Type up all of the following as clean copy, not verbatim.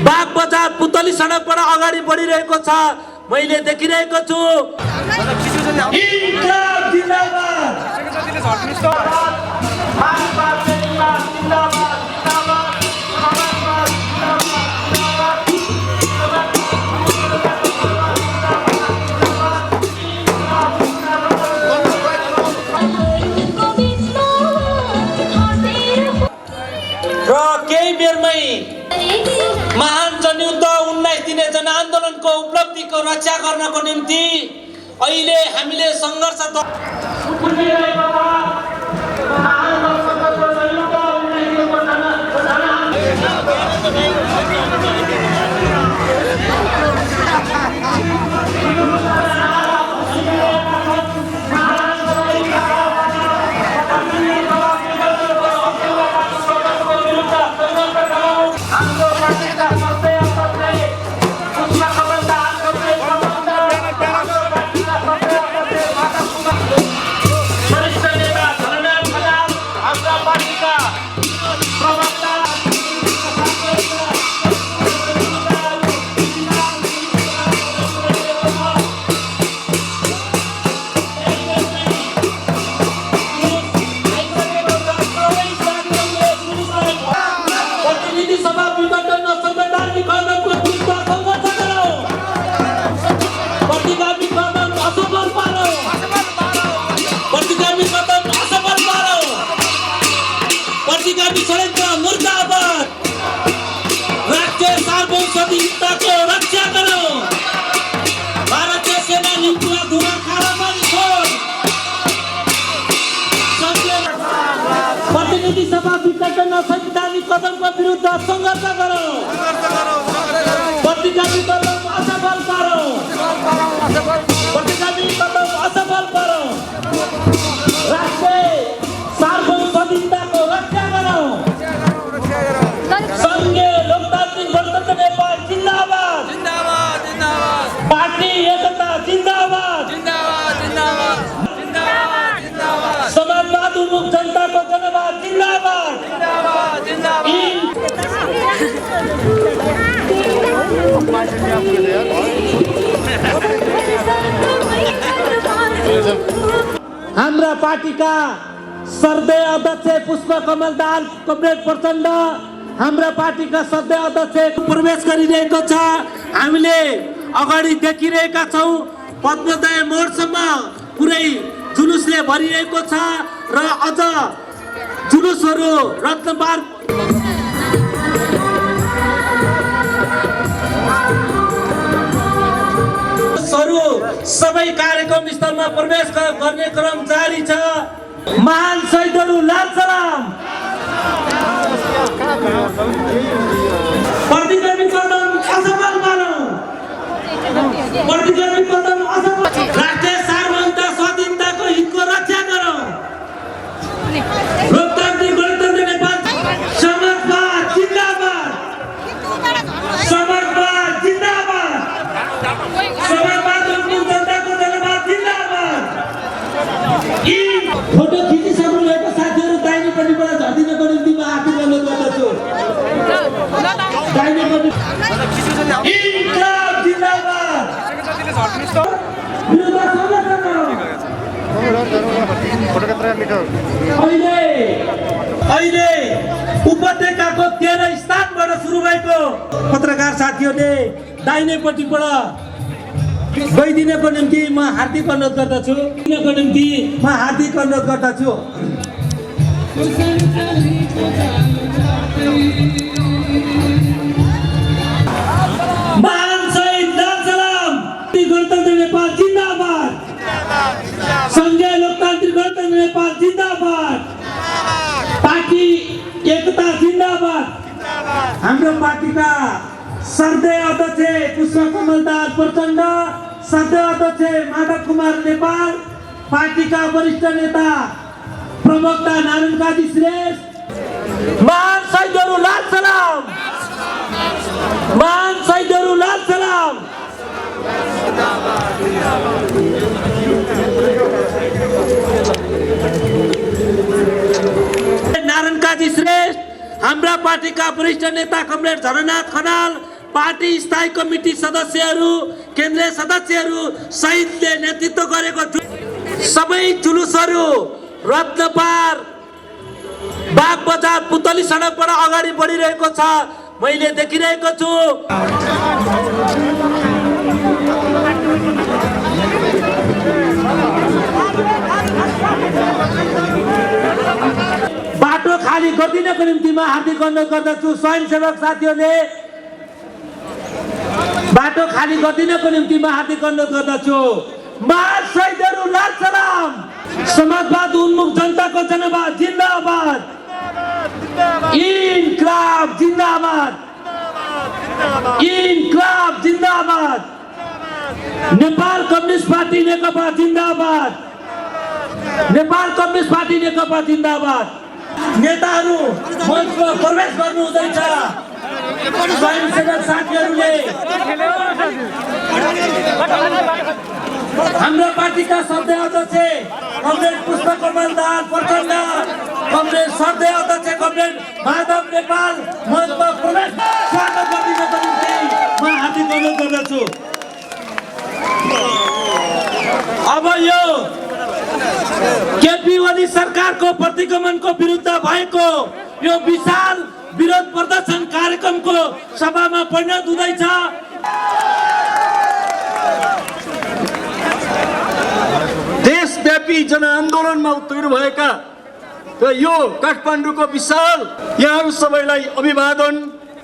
बाग बजार पुतली सडकबाट अगाडि बढिरहेको छ, मैले देखिरहेको छु। इन्कलाब जिन्दाबाद, र केही बेरमै महान जनयुद्ध 19 दिने जनआन्दोलनको उपलब्धिको रक्षा गर्नको निम्ति अहिले हामीले सङ्घर्ष रक्षा करो। भारतीय सेना निम्तिमा धुरा खाना पनि छोड। प्रतिनिधि सभा विघटन संवैधानिक कदमको विरुद्ध सङ्घर्ष गरौँ। प्रतिगामी कदम असफल पारौँ। प्रतिगामी कदम असफल पारौँ। राष्ट्रिय सार्वभौमिकताको रक्षा गरौँ। संघीय लोकतान्त्रिक गणतन्त्र नेपाल जिन्दाबाद, जिन्दाबाद, जिन्दाबाद। पार्टी एकता जिन्दाबाद, जिन्दाबाद, जिन्दाबाद, जिन्दाबाद, जिन्दाबाद। समाजवाद उन्मुख जनताको जनवाद जिन्दाबाद, जिन्दाबाद, जिन्दाबाद। हाम्रा पार्टीका सर्देय अध्यक्ष पुष्पकमल दाहाल कमरेड प्रचण्ड हाम्रा पार्टीका सदस्य अध्यक्ष प्रवेश गरिरहेको छ। हामीले अगाडि देखिरहेका छौँ। पद्मोदय मोडसम्म पुरै जुलुसले भरिरहेको छ र अझ जुलुसहरू रत्नपार्क सबै कार्यक्रम स्थलमा प्रवेश गर्ने क्रम जारी छ। महान शहीदहरू लाल सलाम। प्रतिगामी कदम असफल पारौँ। प्रतिगामी कदम असफल। राष्ट्रिय सार्वभौमिकता स्वाधीनताको हितको रक्षा गरौँ। लोकतान्त्रिक गणतन्त्र नेपाल समाजवाद जिन्दाबाद, समाजवाद जिन्दाबाद, समाजवाद उन्मुख जनताको जनवाद जिन्दाबाद। यी फोटो खिचिसक्नु भएको साथीहरू दाहिनेपट्टिबाट झर्दिनको निम्ति म आफै अनुरोध गर्दछु। दाहिनेपट्टि इन्कलाब जिन्दाबाद, विरुद्ध सङ्घर्ष गरौँ। अहिले उपत्यकाको 13 स्थानबाट सुरु भएको पत्रकार साथीहरूले दाहिनेपट्टिबाट गइदिनको निम्ति म हार्दिक अनुरोध गर्दछु। दिनको निम्ति म हार्दिक अनुरोध गर्दछु। महान शहीद लाल सलाम। गणतन्त्र नेपाल जिन्दाबाद, संघीय लोकतान्त्रिक गणतन्त्र नेपाल जिन्दाबाद, पार्टी एकता जिन्दाबाद। हाम्रो पार्टीका सर्देय अध्यक्ष पुष्पकमल दाहाल प्रचण्ड, सर्देय अध्यक्ष माधव कुमार नेपाल, पार्टीका वरिष्ठ नेता प्रवक्ता नारायण काजी श्रेष्ठ। महान शहीदहरू लाल सलाम, महान शहीदहरू लाल सलाम। नारायण काजी श्रेष्ठ, हाम्रा पार्टीका वरिष्ठ नेता कमरेड झलनाथ खनाल, पार्टी स्थायी कमिटी सदस्यहरू केन्द्रीय सदस्यहरू सहितले नेतृत्व गरेको सबै जुलुसहरू रत्नपार बागबजार पुतली सडकबाट अगाडि बढिरहेको छ मैले देखिरहेको छु। बाटो खाली गरिदिनको निम्ति म हार्दिक अनुरोध गर्दछु स्वयंसेवक साथीहरूले बाटो खाली गरिदिनको निम्ति म हार्दिक अनुरोध गर्दछु। महान शहीदहरू लाल सलाम। समाजवाद उन्मुख जनताको जनवाद जिन्दाबाद। इन्क्लाब जिन्दाबाद। इन्क्लाब जिन्दाबाद। नेपाल कम्युनिस्ट पार्टी नेकपा जिन्दाबाद। नेपाल कम्युनिस्ट पार्टी नेकपा जिन्दाबाद। नेताहरू मञ्चमा प्रवेश गर्नु हुँदैछ। स्वयंसेवक साथीहरूले हाम्रो पार्टीका सदस्य अध्यक्ष कमरेड पुष्पकमल दाहाल प्रचण्ड, कमरेड सदस्य अध्यक्ष कमरेड माधव नेपाल मञ्चमा प्रवेश स्वागत गरिदिनको निम्ति म हार्दिक अनुरोध गर्दछु। अब यो केपी ओली सरकारको प्रतिगमनको विरुद्ध भएको यो विशाल विरोध प्रदर्शन कार्यक्रमको सभामा परिणत हुँदैछ। देशव्यापी जनआन्दोलनमा उत्रिनु भएका र यो काठमाडौँको विशाल यहाँहरू सबैलाई अभिवादन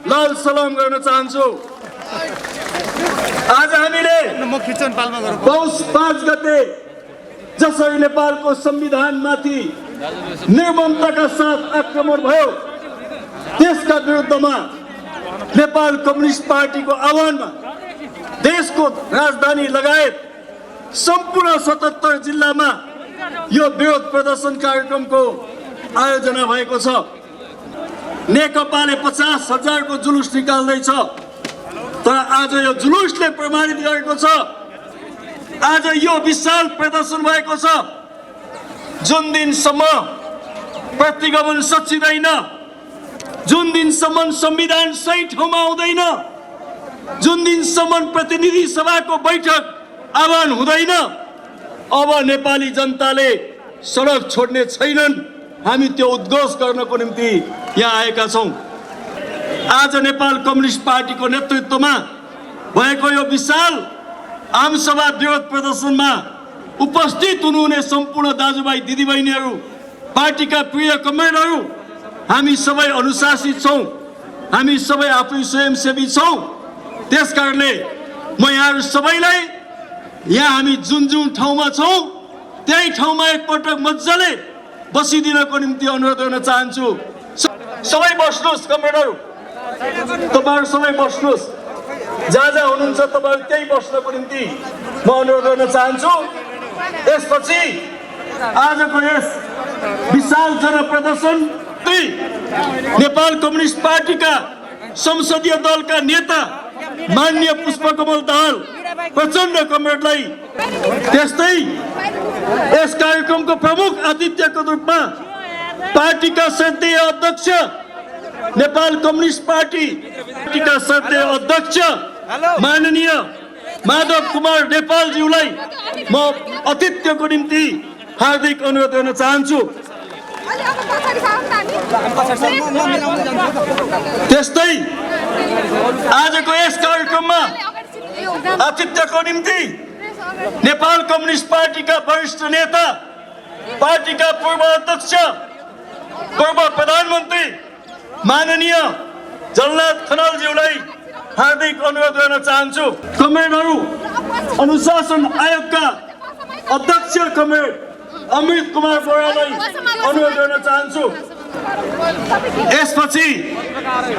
लाल सलाम गर्न चाहन्छु। आज हामीले पौष 5 गते जसरी नेपालको संविधानमाथि निर्ममताका साथ आक्रमण भयो त्यसका विरुद्धमा नेपाल कम्युनिस्ट पार्टीको आह्वानमा देशको राजधानी लगायत सम्पूर्ण 77 जिल्लामा यो विरोध प्रदर्शन कार्यक्रमको आयोजना भएको छ। नेकपाले 50,000 को जुलुस निकाल्दैछ तर आज यो जुलुसले प्रमाणित गरेको छ आज यो विशाल प्रदर्शन भएको छ। जुन दिनसम्म प्रतिगमन सचिँदैन, जुन दिनसम्म संविधान सही ठाउँमा आउँदैन, जुन दिनसम्म प्रतिनिधि सभाको बैठक आह्वान हुँदैन अब नेपाली जनताले सडक छोड्ने छैनन्। हामी त्यो उद्घोष गर्नको निम्ति यहाँ आएका छौँ। आज नेपाल कम्युनिस्ट पार्टीको नेतृत्वमा भएको यो विशाल आमसभा विरोध प्रदर्शनमा उपस्थित हुनुहुने सम्पूर्ण दाजुभाइ दिदीबहिनीहरू, पार्टीका प्रिय कमरेडहरू, हामी सबै अनुशासित छौँ, हामी सबै आफै स्वयंसेवी छौँ। त्यसकारणले म यहाँहरू सबैलाई यहाँ हामी जुन जुन ठाउँमा छौँ त्यही ठाउँमा एकपटक मजाले बसिदिनको निम्ति अनुरोध गर्न चाहन्छु। सबै बस्नुहोस् कमरेडहरू, तपाईँहरू सबै बस्नुहोस्, जहाँ जहाँ हुनुहुन्छ तपाईँहरू त्यही बस्नको निम्ति म अनुरोध गर्न चाहन्छु। यसपछि आजको यस विशाल जनप्रदर्शन नेपाल कम्युनिस्ट पार्टीका संसदीय दलका नेता माननीय पुष्पकमल दाहाल प्रचण्ड कमरेडलाई, त्यस्तै यस कार्यक्रमको प्रमुख आतिथ्यको रूपमा पार्टीका श्रद्धेय अध्यक्ष नेपाल कम्युनिस्ट पार्टीका श्रद्धेय अध्यक्ष माननीय माधव कुमार नेपालज्यूलाई म आतिथ्यको निम्ति हार्दिक अनुरोध गर्न चाहन्छु। त्यस्तै आजको यस कार्यक्रममा आतिथ्यको निम्ति नेपाल कम्युनिस्ट पार्टीका वरिष्ठ नेता, पार्टीका पूर्व अध्यक्ष, पूर्व प्रधानमन्त्री माननीय जलनाथ खनालज्यूलाई हार्दिक अनुरोध गर्न चाहन्छु। कमरेडहरू, अनुशासन आयोगका अध्यक्ष कमरेड अमृत कुमार बोरालाई अनुरोध गर्न चाहन्छु। यसपछि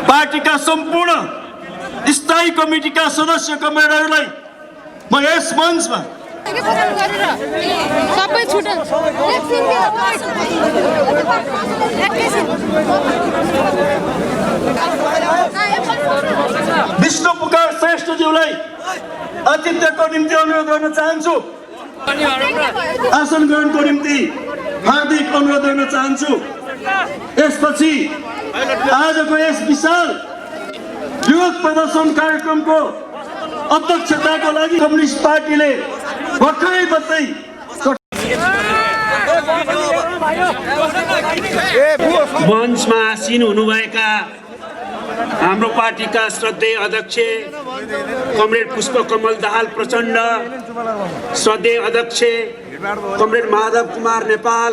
पार्टीका सम्पूर्ण स्थायी कमिटीका सदस्य कमरेडहरूलाई म यस मञ्चमा विष्णु पुकार श्रेष्ठज्यूलाई आतिथ्यको निम्ति अनुरोध गर्न चाहन्छु। आसन ग्रहणको निम्ति हार्दिक अनुरोध गर्न चाहन्छु। यसपछि आजको यस विशाल विरोध प्रदर्शन कार्यक्रमको अध्यक्षताको लागि कम्युनिस्ट पार्टीले भर्खरै बत्तै मञ्चमा आसीन हुनुभएका हाम्रो पार्टीका श्रद्धेय अध्यक्ष कमरेड पुष्पकमल दाहाल प्रचण्ड, श्रद्धेय अध्यक्ष कमरेड माधव कुमार नेपाल,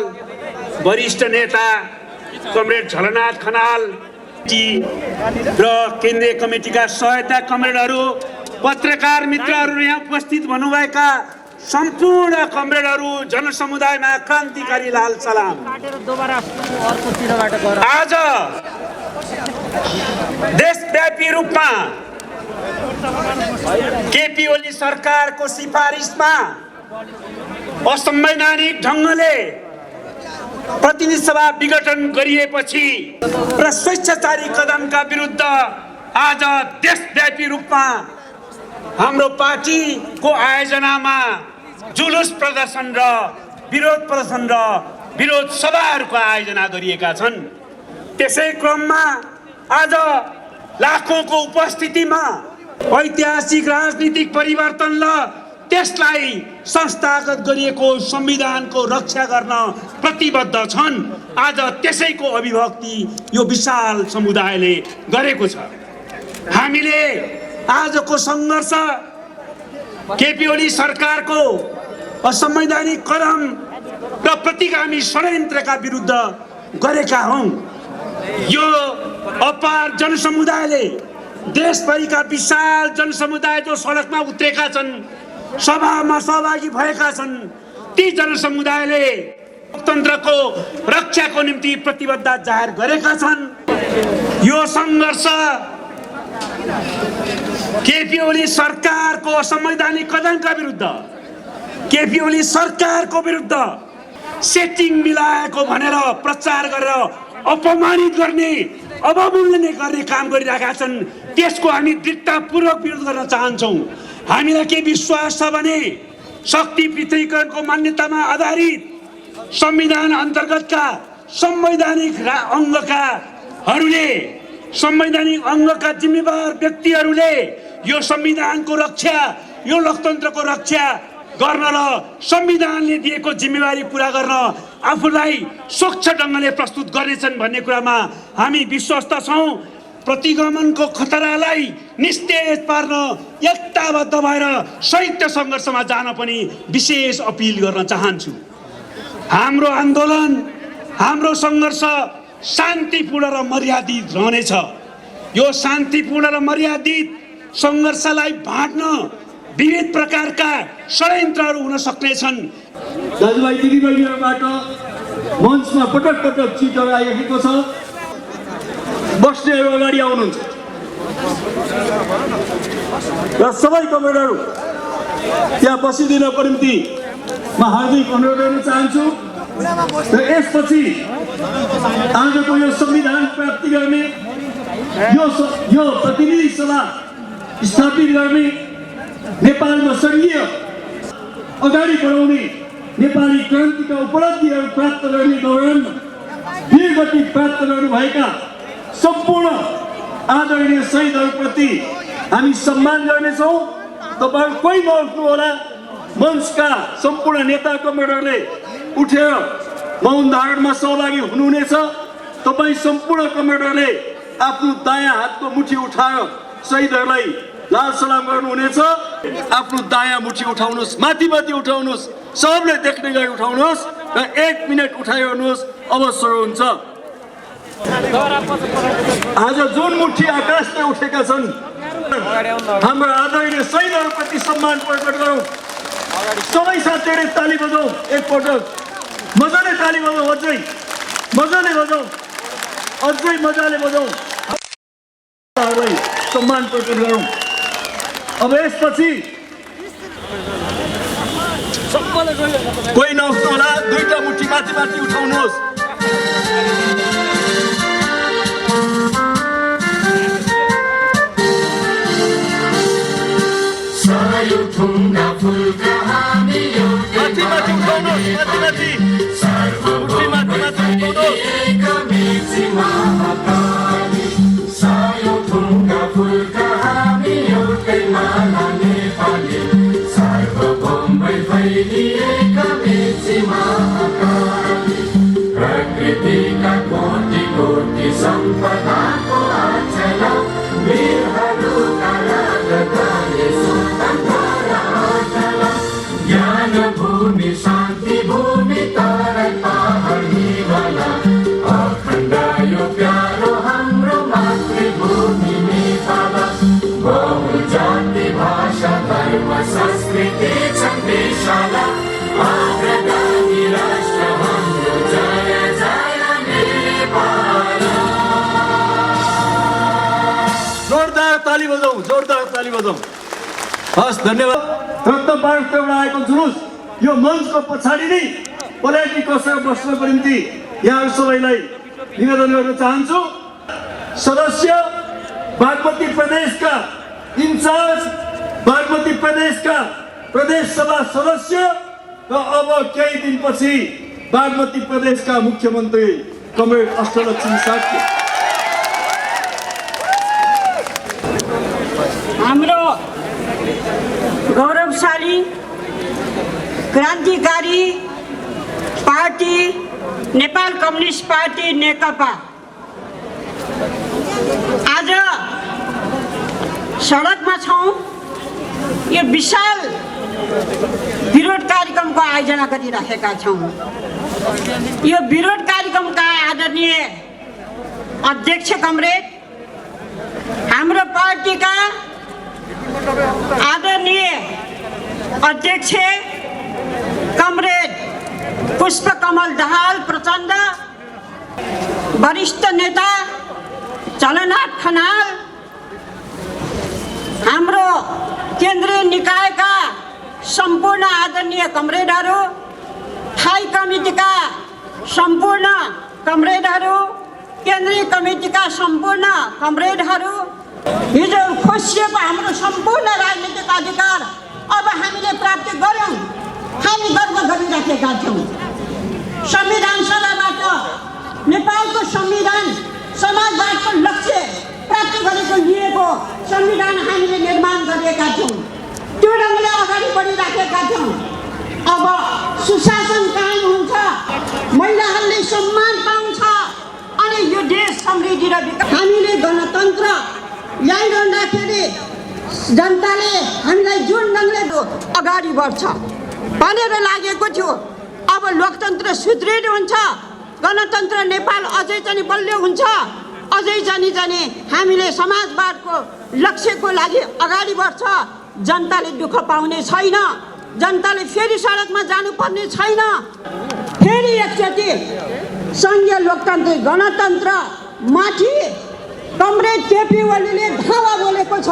वरिष्ठ नेता कमरेड झलनाथ खनाल र केन्द्रीय कमिटीका सहायता कमरेडहरू, पत्रकार मित्रहरू, यहाँ उपस्थित हुनुभएका सम्पूर्ण कमरेडहरू, जनसमुदायमा क्रान्तिकारी लाल सलाम। आज देशव्यापी रूपमा केपी ओली सरकारको सिफारिसमा असंवैधानिक ढङ्गले प्रतिनिधि सभा विघटन गरिएपछि र स्वेच्छाचारी कदमका विरुद्ध आज देशव्यापी रूपमा हाम्रो पार्टीको आयोजनामा जुलुस प्रदर्शन र विरोध सभाहरूको आयोजना गरिएका छन्। त्यसै क्रममा आज लाखौंको उपस्थितिमा ऐतिहासिक राजनीतिक परिवर्तन र त्यसलाई संस्थागत गरिएको संविधानको रक्षा गर्न प्रतिबद्ध छन्। आज त्यसैको अभिव्यक्ति यो विशाल समुदायले गरेको छ। हामीले आजको सङ्घर्ष केपी ओली सरकारको असंवैधानिक कदम र प्रतिगामी षड्यन्त्रका विरुद्ध गरेका हौं। यो अपार जनसमुदायले, देशभरिका विशाल जनसमुदाय जो सडकमा उत्रेका छन्, सभामा सहभागी भएका छन्, ती जनसमुदायले लोकतन्त्रको रक्षाको निम्ति प्रतिबद्धता जाहेर गरेका छन्। यो सङ्घर्ष केपी ओली सरकारको असंवैधानिक कदमका विरुद्ध, केपी ओली सरकारको विरुद्ध सेटिङ मिलाएको भनेर प्रचार गरेर अपमानित गर्ने, अवमूल्यने गर्ने काम गरिरहेका छन्। त्यसको हामी दृढतापूर्वक विरोध गर्न चाहन्छौँ। हामीलाई के विश्वास छ भने शक्ति पृथकीकरणको मान्यतामा आधारित संविधान अन्तर्गतका संवैधानिक अंगका जिम्मेवार व्यक्तिहरूले यो संविधानको रक्षा, यो लोकतन्त्रको रक्षा गर्न र संविधानले दिएको जिम्मेवारी पूरा गर्न आफूलाई स्वच्छ ढङ्गले प्रस्तुत गर्नेछन् भन्ने कुरामा हामी विश्वस्त छौँ। प्रतिगमनको खतरालाई निस्तेज पार्न एकताबद्ध भएर संयुक्त सङ्घर्षमा जान पनि विशेष अपिल गर्न चाहन्छु। हाम्रो आन्दोलन, हाम्रो सङ्घर्ष शान्तिपूर्ण र मर्यादित रहनेछ। यो शान्तिपूर्ण र मर्यादित सङ्घर्षलाई बाँड्न विविध प्रकारका षड्यन्त्रहरू हुन सक्नेछन्। दाजुभाइ दिदीबहिनीहरूबाट मञ्चमा पटक पटक चिठहरू आइरहेको छ। बस्नेहरू अगाडि आउनुहुन्छ र सबै कमरेडहरू त्यहाँ बसिदिनको निम्ति म हार्दिक अनुरोध गर्न चाहन्छु। र यसपछि आजको यो संविधान प्राप्ति गर्ने, यो प्रतिनिधि सभा स्थापित गर्ने, नेपालमा सङ्घीय अगाडि बढाउने, नेपाली क्रान्तिका उपलब्धिहरू प्राप्त गर्ने दौरानमा वीरगति प्राप्त गर्नुभएका सम्पूर्ण आदरणीय शहीदहरूप्रति हामी सम्मान गर्नेछौँ। तपाईँहरू कोही नउठ्नु होला। मञ्चका सम्पूर्ण नेता कमरेडरले उठेर मौन धारणमा सहभागी हुनुहुनेछ। तपाईँ सम्पूर्ण कमरेडरले आफ्नो दायाँ हातको मुठी उठाएर शहीदहरूलाई लाल सलाम गर्नुहुनेछ। आफ्नो दायाँ मुठी उठाउनुहोस्, माथि माथि उठाउनुहोस्, सबले देख्ने गरी उठाउनुहोस् र 1 मिनट उठाइरहनुहोस्, अवसर हुन्छ। आज जुन मुठी आकाशमा उठेका छन्, हाम्रो आदरणीय शहीदहरूप्रति सम्मान प्रकट गरौँ। सबै साथीहरूले ताली बजाउँ, एकपटक मजाले ताली बजाउँ, अझै मजाले बजाउँ, अझै मजाले बजाउँ, सम्मान प्रकट गरौँ। अब यसपछि कोही नउठ्नु होला, दुईटा मुठी माथि माथि उठाउनुहोस्। माथि माथि उठाउनुहोस्, माथि माथि मुठी माथि माथि उठाउनुहोस्। धर्म संस्कृति संदेशाला अग्रगामी राष्ट्र हाम्रो जय जय नेपाल। जोरदार ताली बजाऊ, जोरदार ताली बजाऊ। हस्, धन्यवाद। रत्न बाँडबाट आएको जुलुस यो मञ्चको पछाडि नै पल्याटी कसेर बस्नको निम्ति यहाँहरू सबैलाई निवेदन गर्न चाहन्छु। सदस्य बागमती प्रदेशका इन्चार्ज, बागमती प्रदेशका प्रदेश सभा सदस्य र अब केही दिनपछि बागमती प्रदेशका मुख्यमन्त्री कमरेड अष्टलक्ष्मी साक्य। हाम्रो गौरवशाली क्रान्तिकारी पार्टी नेपाल कम्युनिस्ट पार्टी नेकपा आज सडकमा छौँ। यो विशाल विरोध कार्यक्रमको आयोजना गरिराखेका छौँ। यो विरोध कार्यक्रमका आदरणीय अध्यक्ष कमरेड, हाम्रो पार्टीका आदरणीय अध्यक्ष कमरेड पुष्पकमल दाहाल प्रचण्ड, वरिष्ठ नेता झलनाथ खनाल, हाम्रो केन्द्रीय निकायका सम्पूर्ण आदरणीय कमरेडहरू, थाई कमिटीका सम्पूर्ण कमरेडहरू, केन्द्रीय कमिटीका सम्पूर्ण कमरेडहरू, हिजो खोसिएको हाम्रो सम्पूर्ण राजनीतिक अधिकार अब हामीले प्राप्त गर्यौँ। हामी गर्व गरिराखेका छौँ। संविधान सभाबाट नेपालको संविधान समाजवादको लक्ष्य प्राप्त गरेको लिएको संविधान हामीले निर्माण गरेका छौँ। त्यो ढङ्गले अगाडि बढिराखेका छौँ। अब सुशासन कायम हुन्छ, महिलाहरूले सम्मान पाउँछ अनि यो देश समृद्धि र विकास। हामीले गणतन्त्र ल्याइरहँदाखेरि जनताले हामीलाई जुन ढङ्गले अगाडि बढ्छ भनेर लागेको थियो। अब लोकतन्त्र सुदृढ हुन्छ, गणतन्त्र नेपाल अझै चाहिँ बलियो हुन्छ, अझै जाने हामीले समाजवादको लक्ष्यको लागि अगाडि बढ्छ। जनताले दुःख पाउने छैन, जनताले फेरि सडकमा जानुपर्ने छैन। फेरि एकचोटि सङ्घीय लोकतान्त्रिक गणतन्त्र माथि कमरेड केपी ओलीले धावा बोलेको छ।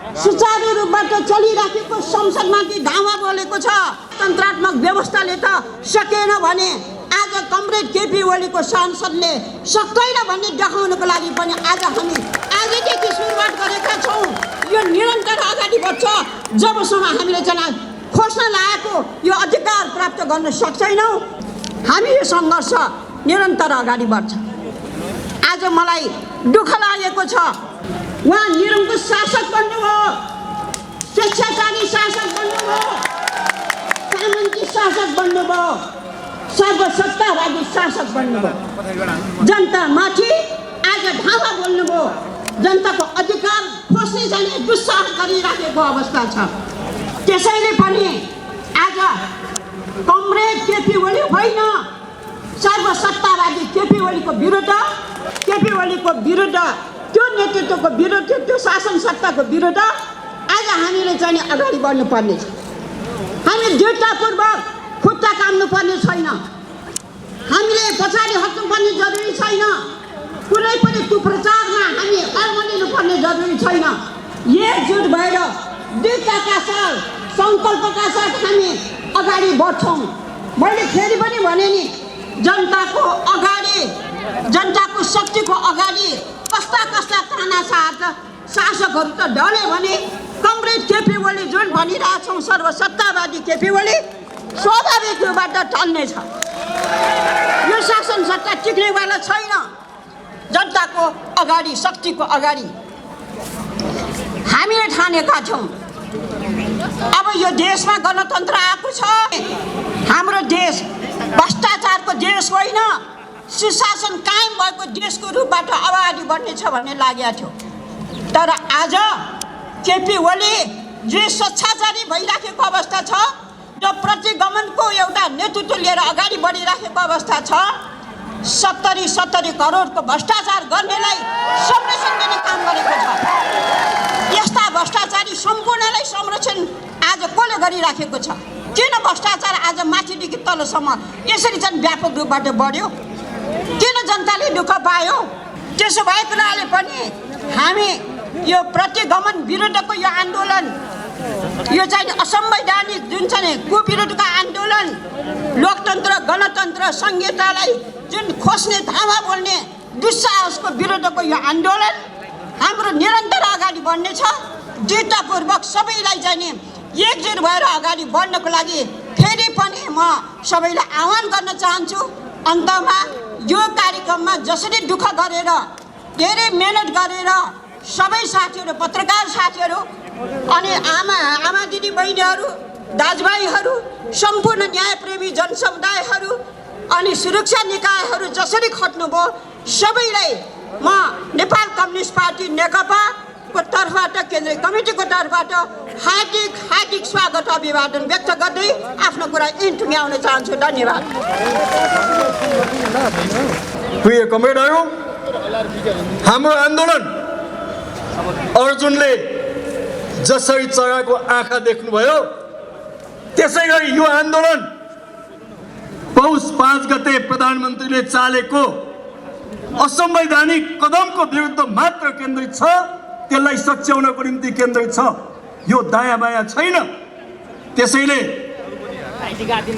सुचारू रूपबाट चलिराखेको संसदमाथि धावा बोलेको छ। तन्त्रात्मक व्यवस्थाले त सकेन भने आज कमरेड केपी ओलीको सांसदले सक्दैन भन्ने देखाउनको लागि पनि आज हामी आजदेखि सुरुवात गरेका छौँ। यो निरन्तर अगाडि बढ्छ जबसम्म हामीले चाहिँ खोज्न लागेको यो अधिकार प्राप्त गर्न सक्दैनौँ। हामी यो सङ्घर्ष निरन्तर अगाडि बढ्छ। आज मलाई दुःख लागेको छ, उहाँ निरङ्कुश शासक बन्नुभयो, स्वेच्छाचारी शासक बन्नुभयो, सामन्ती शासक बन्नुभयो, सर्वसत्तावादी शासक बन्नुभयो। जनतामाथि आज धावा बोल्नुभयो, जनताको अधिकार खोज्ने जाने दुस्साहस गरिराखेको अवस्था छ। त्यसैले पनि आज कमरेड केपी ओली होइन, सर्वसत्तावादी केपी ओलीको विरुद्ध त्यो नेतृत्वको विरुद्ध, त्यो शासन सत्ताको विरुद्ध आज हामीले चाहिँ अगाडि बढ्नुपर्ने छ। हामी दृढतापूर्वक खुट्टा काम्नुपर्ने छैन, हामीले पछाडि हट्नुपर्ने जरुरी छैन, कुनै पनि कुप्रचारमा हामी अल्मलिनुपर्ने जरुरी छैन। एकजुट भएर दृढताका साथ, सङ्कल्पका साथ हामी अगाडि बढ्छौँ। मैले फेरि पनि भने नि, जनताको अगाडि, जनताको शक्तिको अगाडि कस्ता तानाशाह शासकहरू त डले भने कमरेड केपी ओली जुन भनिरहेछौँ सर्वसत्तावादी केपी ओली स्वाभाविक रूपबाट टल्नेछ। यो शासन सत्ता टिक्नेवाला छैन। जनताको अगाडि, शक्तिको अगाडि हामीले ठानेका छौँ। अब यो देशमा गणतन्त्र आएको छ। हाम्रो देश भ्रष्टाचारको देश होइन, सुशासन कायम भएको देशको रूपबाट अगाडि बढ्नेछ भन्ने लागेको थियो। तर आज केपी ओली जो स्वेच्छाचारी भइराखेको अवस्था छ, जो प्रतिगमनको एउटा नेतृत्व लिएर अगाडि बढिराखेको अवस्था छ, 70 करोडको भ्रष्टाचार गर्नेलाई संरक्षण दिने काम गरेको छ। यस्ता भ्रष्टाचारी अगाडि सम्पूर्णलाई संरक्षण आज कसले गरिराखेको छ? किन भ्रष्टाचार आज माथिदेखि तलसम्म यसरी चाहिँ व्यापक रूपबाट बढ्यो? किन जनताले दुःख पायो? त्यसो भएको हुनाले पनि हामी यो प्रतिगमन विरुद्धको यो आन्दोलन, यो चाहिँ असंवैधानिक जुन चाहिँ कुविरुद्धको आन्दोलन, लोकतन्त्र गणतन्त्र संहितालाई जुन खोज्ने धावा बोल्ने दुस्साहसको विरुद्धको यो आन्दोलन हाम्रो निरन्तर अगाडि बढ्नेछ। दृढतापूर्वक सबैलाई चाहिँ नि एकजुट भएर अगाडि बढ्नको लागि फेरि पनि म सबैलाई आह्वान गर्न चाहन्छु। अन्तमा यो कार्यक्रममा जसरी दुःख गरेर धेरै मेहनत गरेर सबै साथीहरू, पत्रकार साथीहरू अनि आमा दिदी बहिनीहरू, दाजुभाइहरू, सम्पूर्ण न्यायप्रेमी जनसमुदायहरू अनि सुरक्षा निकायहरू जसरी खट्नुभयो सबैलाई म नेपाल कम्युनिस्ट पार्टी नेकपाको तर्फबाट, केन्द्रीय कमिटीको तर्फबाट हार्दिक स्वागत अभिवादन व्यक्त गर्दै आफ्नो कुरा यहीँ टुङ्ग्याउन चाहन्छु। धन्यवाद। प्रिय कमरेडहरू, हाम्रो आन्दोलन अर्जुनले जसरी चराको आँखा देख्नुभयो त्यसै गरी यो आन्दोलन पौष 5 गते प्रधानमन्त्रीले चालेको असंवैधानिक कदमको विरुद्ध मात्र केन्द्रित छ, त्यसलाई सच्याउनको निम्ति केन्द्रित छ। यो दायाँ बायाँ छैन। त्यसैले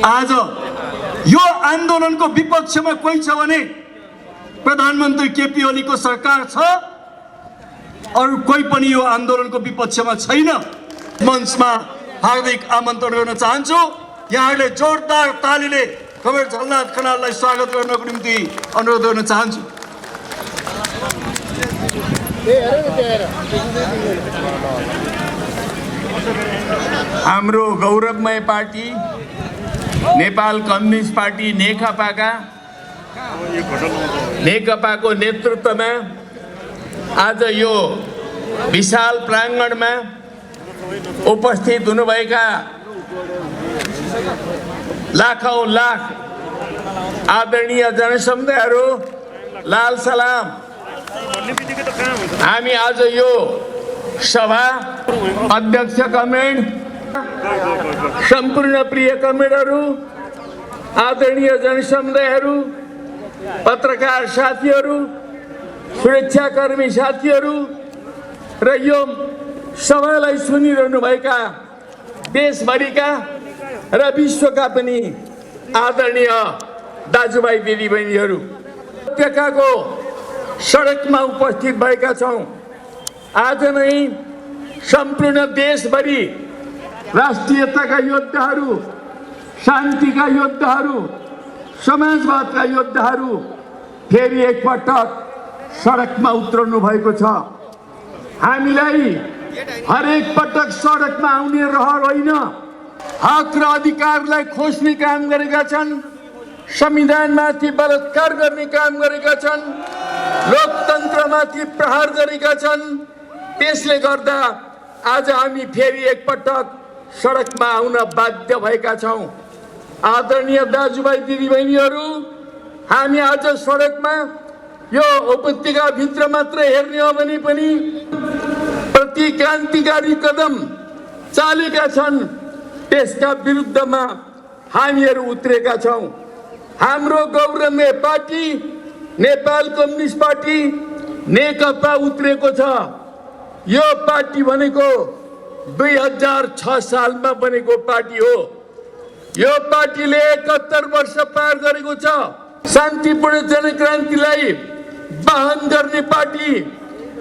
आज यो आन्दोलनको विपक्षमा कोही छ भने प्रधानमन्त्री केपी ओलीको सरकार छ, अरू कोही पनि यो आन्दोलनको विपक्षमा छैन। मञ्चमा हार्दिक आमन्त्रण गर्न चाहन्छु। यहाँहरूले जोरदार तालीले कमरेड झलनाथ खनाललाई स्वागत गर्नको निम्ति अनुरोध गर्न चाहन्छु। हाम्रो गौरवमय पार्टी नेपाल कम्युनिस्ट पार्टी नेकपाको नेतृत्वमा आज यो विशाल प्राङ्गणमा उपस्थित हुनुभएका लाखौं लाख आदरणीय जनसमुदायहरू, लाल सलाम। हामी आज यो सभा अध्यक्ष कमरेड, सम्पूर्ण प्रिय कमरेडहरू, आदरणीय जनसमुदायहरू, पत्रकार साथीहरू, सुरक्षाकर्मी साथीहरू र यो सभालाई सुनिरहनुभएका देशभरिका र विश्वका पनि आदरणीय दाजुभाइ दिदीबहिनीहरू, उपत्यकाको सडकमा उपस्थित भएका छौँ। आज नै सम्पूर्ण देशभरि राष्ट्रियताका योद्धाहरू, शान्तिका योद्धाहरू, समाजवादका योद्धाहरू फेरि एकपटक सडकमा उत्रनु भएको छ। हामीलाई हरेक पटक सडकमा आउने रहर होइन, हक र अधिकारलाई खोज्ने काम गरेका छन्, संविधानमाथि बलात्कार गर्ने काम गरेका छन्, लोकतन्त्रमाथि प्रहार गरेका छन्। त्यसले गर्दा आज हामी फेरि एकपटक सडकमा आउन बाध्य भएका छौँ। आदरणीय दाजुभाइ दिदीबहिनीहरू, हामी आज सडकमा यो उपत्यकाभित्र मात्र हेर्ने हो भने पनि प्रतिक्रान्तिकारी कदम चालेका छन्, त्यसका विरुद्धमा हामीहरू उत्रेका छौँ। हाम्रो गौरवमय पार्टी नेपाल कम्युनिस्ट पार्टी नेकपा उत्रेको छ। यो पार्टी भनेको 2006 सालमा बनेको पार्टी हो। यो पार्टीले 71 वर्ष पार गरेको छ। शान्तिपूर्ण जनक्रान्तिलाई वाहन गर्ने पार्टी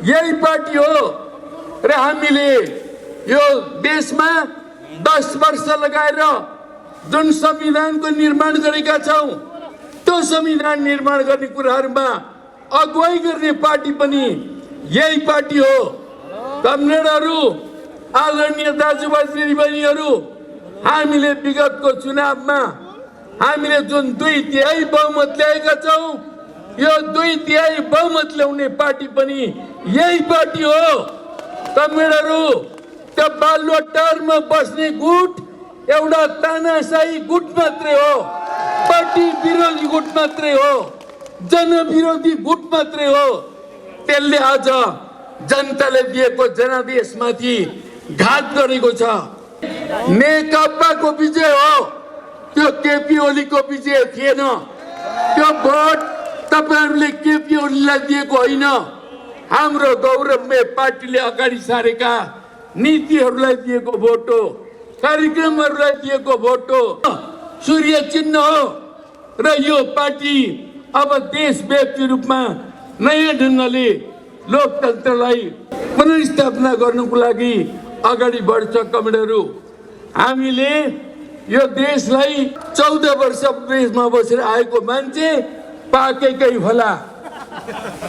यही पार्टी हो र हामीले यो देशमा 10 वर्ष लगाएर जुन संविधानको निर्माण गरेका छौँ, त्यो संविधान निर्माण गर्ने कुराहरूमा अगुवाई गर्ने पार्टी पनि यही पार्टी हो। कमरेडहरू, आदरणीय दाजुभाइ दिदीबहिनीहरू, हामीले विगतको चुनावमा हामीले जुन 2/3 बहुमत ल्याएका छौँ, यो 2/3 बहुमत ल्याउने पार्टी पनि यही पार्टी हो। कमरेडहरू, त्यो बालुवाटारमा बस्ने गुट एउटा तानाशाही गुट मात्रै हो, पार्टी विरोधी गुट मात्रै हो, जनविरोधी गुट मात्रै हो। त्यसले आज जनताले दिएको जनादेशमाथि घात गरेको छ। नेकपाको विजय हो, त्यो केपी ओलीको विजय थिएन। त्यो भोट तपाईहरूले केपी ओलीलाई दिएको होइन, हाम्रो गौरवमय पार्टीले अगाडि सारेका नीतिहरूलाई दिएको भोट हो, कार्यक्रमहरूलाई दिएको भोट हो, सूर्य चिन्ह हो। र यो पार्टी अब देशव्यापी रूपमा नयाँ ढङ्गले लोकतन्त्रलाई पुनर्स्थापना गर्नुको लागि अगाडि बढ्छ। कमरेडहरू, हामीले यो देशलाई 14 वर्ष देशमा बसेर आएको मान्छे पाकेकै होला।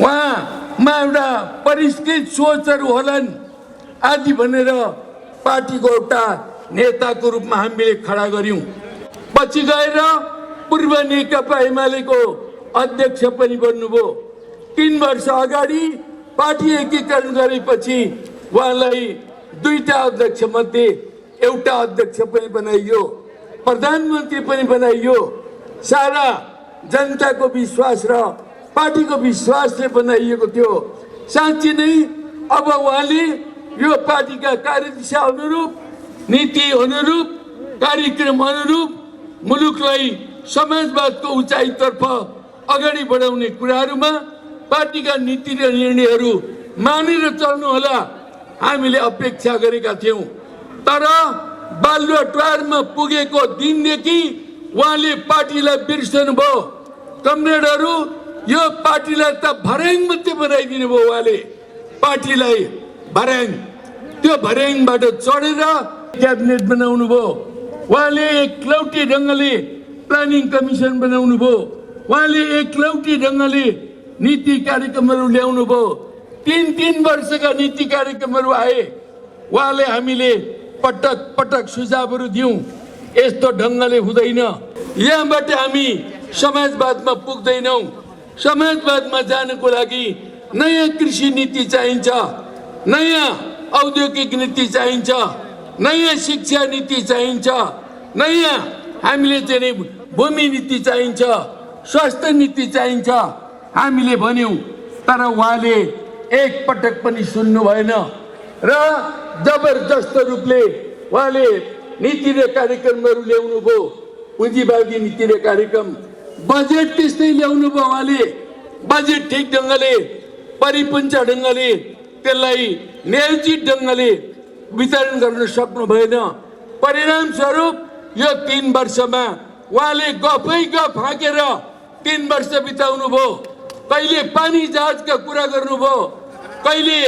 उहाँमा एउटा परिष्कृत सोचहरू होलान् आदि भनेर पार्टीको एउटा नेताको रूपमा हामीले खडा गर्यौं। पछि गएर पूर्व नेकपा एमालेको अध्यक्ष पनि बन्नुभयो। 3 वर्ष अगाडि पार्टी एकीकरण गरेपछि उहाँलाई 2टा अध्यक्ष मध्ये एउटा अध्यक्ष पनि बनाइयो, प्रधानमन्त्री पनि बनाइयो। सारा जनताको विश्वास र पार्टीको विश्वासले बनाइएको थियो। साँच्चै नै अब उहाँले यो पार्टीका कार्यदिशा अनुरूप, नीति अनुरूप, कार्यक्रम अनुरूप मुलुकलाई समाजवादको उचाइतर्फ अगाडि बढाउने कुराहरूमा पार्टीका नीति र निर्णयहरू मानेर चल्नु होला हामीले अपेक्षा गरेका थियौं। तर बालुवाटारमा पुगेको दिनदेखि उहाँले पार्टीलाई बिर्सनु भयो। कमरेडहरू, यो पार्टीलाई त भर्याङ मात्रै बनाइदिनु भयो। उहाँले पार्टीलाई भर्याङ, त्यो भर्याङबाट चढेर क्याबिनेट बनाउनु भयो। उहाँले एकलौटी ढङ्गले प्लानिङ कमिसन बनाउनु भयो। उहाँले एकलौटी ढङ्गले नीति कार्यक्रमहरू ल्याउनु भयो। 3 वर्षका नीति कार्यक्रमहरू आए। उहाँले हामीले पटक पटक सुझावहरू दियौं, यस्तो ढङ्गले हुँदैन, यहाँबाट हामी समाजवादमा पुग्दैनौं। समाजवादमा जानको लागि नयाँ कृषि नीति चाहिन्छ, नयाँ औद्योगिक नीति चाहिन्छ, नयाँ शिक्षा नीति चाहिन्छ, नयाँ हामीले चाहिँ भूमि नीति चाहिन्छ, स्वास्थ्य नीति चाहिन्छ हामीले भन्यौं। तर उहाँले एक पटक पनि सुन्नु भएन र जबरजस्त रूपले उहाँले नीति र कार्यक्रमहरू ल्याउनु भयो। पुँजीवादी नीति र कार्यक्रम, बजेट त्यस्तै ल्याउनु भयो। उहाँले बजेट ठिक ढङ्गले, परिपन्च ढङ्गले, त्यसलाई न्यायोचित ढङ्गले वितरण गर्न सक्नु भएन। परिणाम स्वरूप यो 3 वर्षमा उहाँले गफै गफ हाँकेर 3 वर्ष बिताउनु भयो। कहिले पानी जहाजका कुरा गर्नुभयो, कहिले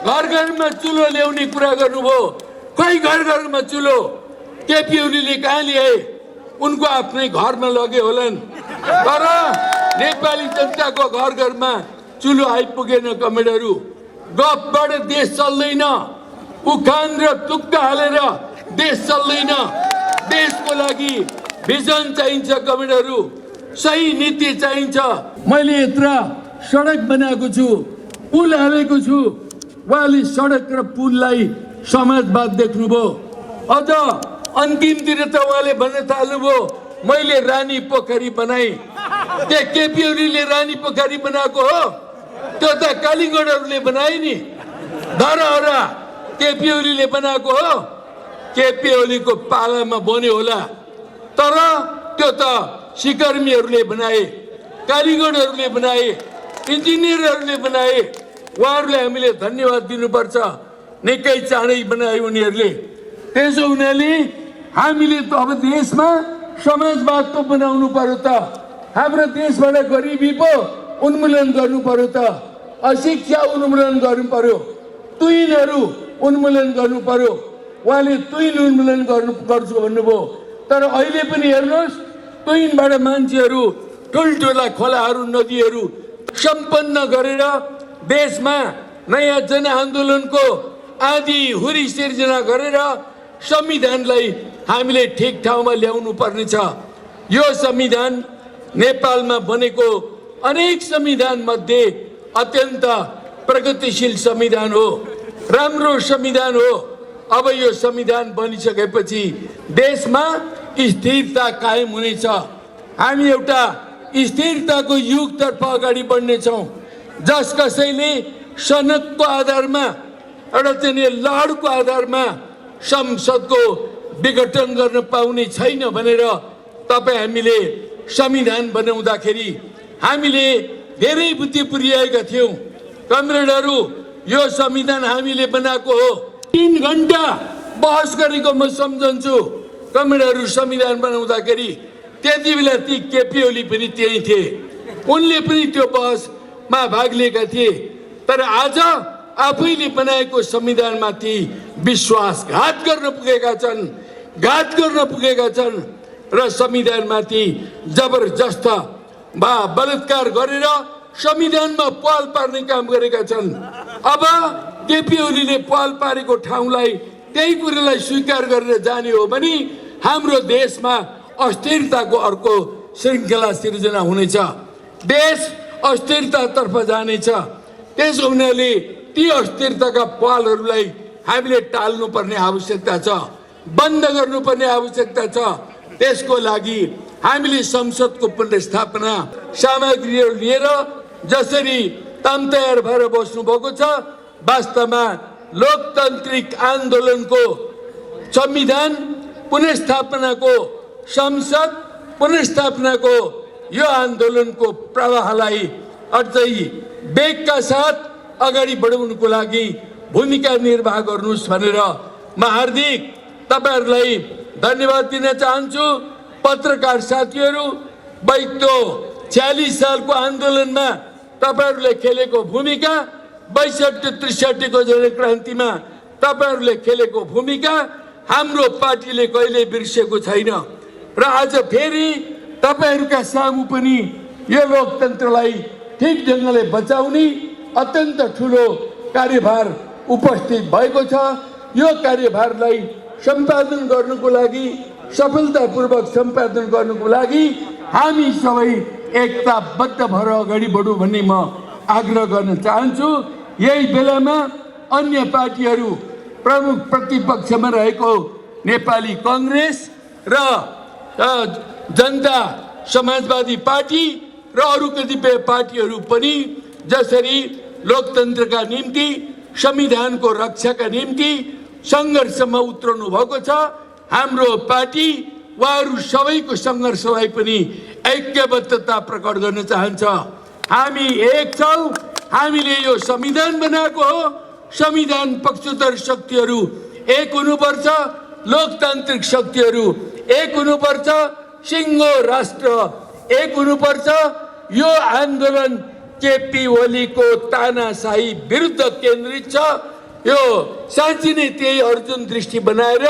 घर घरमा चुलो ल्याउने कुरा गर्नुभयो। खै घर घरमा चुलो केपी ओलीले कहाँ ल्याए? उनको आफ्नै घरमा लगे होलान्। तर नेपाली जनताको घर घरमा चुलो आइपुगेन। कमेडहरू, गफबाट देश चल्दैन, उखान र तुक्का हालेर देश चल्दैन। देशको लागि भिजन चाहिन्छ। कमेडहरू, सही नीति चाहिन्छ। मैले यत्र सडक बनाएको छु, पुल हालेको छु। उहाँले सडक र पुललाई समाजवाद देख्नुभयो। अझ अन्तिमतिर त उहाँले भन्न थाल्नुभयो, मैले रानी पोखरी बनाएँ। त्यो केपी ओलीले रानी पोखरी बनाएको हो? त्यो त कालीगढहरूले बनाए नि। धरहरा केपी ओलीले बनाएको हो? केपी ओलीको पालामा बन्यो होला। तर त्यो त सिकर्मीहरूले बनाए, कालीगढहरूले बनाए, इन्जिनियरहरूले बनाए। उहाँहरूलाई हामीले धन्यवाद दिनुपर्छ। निकै चाँडै बनाए उनीहरूले। त्यसो हुनाले हामीले त अब देशमा समाजवाद बनाउनु पर्यो त। हाम्रो देशबाट गरिबी पो उन्मूलन गर्नु पर्यो त, अशिक्षा उन्मूलन गर्नु पर्यो, तुइनहरू उन्मूलन गर्नु पर्यो। उहाँले तुइन उन्मूलन गर्छु भन्नुभयो। तर अहिले पनि हेर्नुहोस्, तुइनबाट मान्छेहरू ठुल्ठुला खोलाहरू, नदीहरू सम्पन्न गरेर देशमा नयाँ जनआन्दोलनको आदि हुरी सिर्जना गरेर संविधानलाई हामीले ठिक ठाउँमा ल्याउनु पर्नेछ। यो संविधान नेपालमा बनेको अनेक संविधान मध्ये अत्यन्त प्रगतिशील संविधान हो, राम्रो संविधान हो। अब यो संविधान बनिसकेपछि देशमा स्थिरता कायम हुनेछ। हामी एउटा स्थिरताको युगतर्फ अगाडि बढ्नेछौँ। जस कसैले सनकको आधारमा एउटा चाहिँ लहरको आधारमा संसदको विघटन गर्न पाउने छैन भनेर तपाईँ हामीले संविधान बनाउँदाखेरि हामीले धेरै बुद्धि पुर्याएका थियौँ। कमरेडहरू, यो संविधान हामीले बनाएको हो। 3 घण्टा बहस गरेको म सम्झन्छु। कमरेडहरू संविधान बनाउँदाखेरि त्यति बेला ती केपी ओली पनि त्यही थिए, उनले पनि त्यो बहसमा भाग लिएका थिए। तर आज आफैले बनाएको संविधानमाथि विश्वासघात गर्न पुगेका छन्, घात गर्न पुगेका छन् र संविधानमाथि जबरजस्त बलात्कार गरेर संविधानमा पाल पार्ने काम गरेका छन्। अब केपी ओलीले पाल पारेको ठाउँलाई त्यही कुरालाई स्वीकार गरेर जाने हो भने हाम्रो देशमा अस्थिरताको अर्को श्रृङ्खला सिर्जना हुनेछ, देश अस्थिरतातर्फ जानेछ। त्यसो हुनाले ती अस्थिरताका पालहरूलाई हामीले टाल्नुपर्ने आवश्यकता छ, बन्द गर्नुपर्ने आवश्यकता छ। त्यसको लागि हामीले संसदको पुनर्स्थापना सामग्रीहरू लिएर जसरी तम तयार भएर बस्नु भएको छ, वास्तवमा लोकतान्त्रिक आन्दोलनको संविधान पुनर्स्थापनाको, संसद पुनर्स्थापनाको यो आन्दोलनको प्रवाहलाई अझै वेगका साथ अगाडि बढाउनुको लागि भूमिका निर्वाह गर्नुहोस् भनेर म हार्दिक तपाईहरूलाई धन्यवाद दिन चाहन्छु। पत्रकार साथीहरू, बैतो 46 सालको आन्दोलनमा तपाईहरूले खेलेको भूमिका, 62-63 को जनक्रान्तिमा तपाईहरूले खेलेको भूमिका हाम्रो पार्टीले कहिले बिर्सेको छैन र आज फेरि तपाईहरूका सामु पनि यो लोकतन्त्रलाई ठीक ढङ्गले बचाउने अत्यन्त ठुलो कार्यभार उपस्थित भएको छ। यो कार्यभारलाई सम्पादन गर्नुको लागि, सफलतापूर्वक सम्पादन गर्नुको लागि हामी सबै एकताबद्ध भएर अगाडि बढौँ भन्ने म आग्रह गर्न चाहन्छु। यही बेलामा अन्य पार्टीहरू, प्रमुख प्रतिपक्षमा रहेको नेपाली कांग्रेस र जनता समाजवादी पार्टी र अरू कतिपय पार्टीहरू पनि जसरी लोकतन्त्रका निम्ति, संविधानको रक्षाका निम्ति सङ्घर्षमा उत्रनु भएको छ, हाम्रो पार्टी उहाँहरू सबैको सङ्घर्षलाई पनि ऐक्यबद्धता प्रकट गर्न चाहन्छ। हामी एक छौँ, हामीले यो संविधान बनाएको हो। संविधान पक्षधर शक्तिहरू एक हुनुपर्छ, लोकतान्त्रिक शक्तिहरू एक हुनुपर्छ, सिङ्गो राष्ट्र एक हुनुपर्छ। यो आन्दोलन केपी ओलीको तानाशाही विरुद्ध केन्द्रित छ। यो साँच्चै नै त्यही अर्जुन दृष्टि बनाएर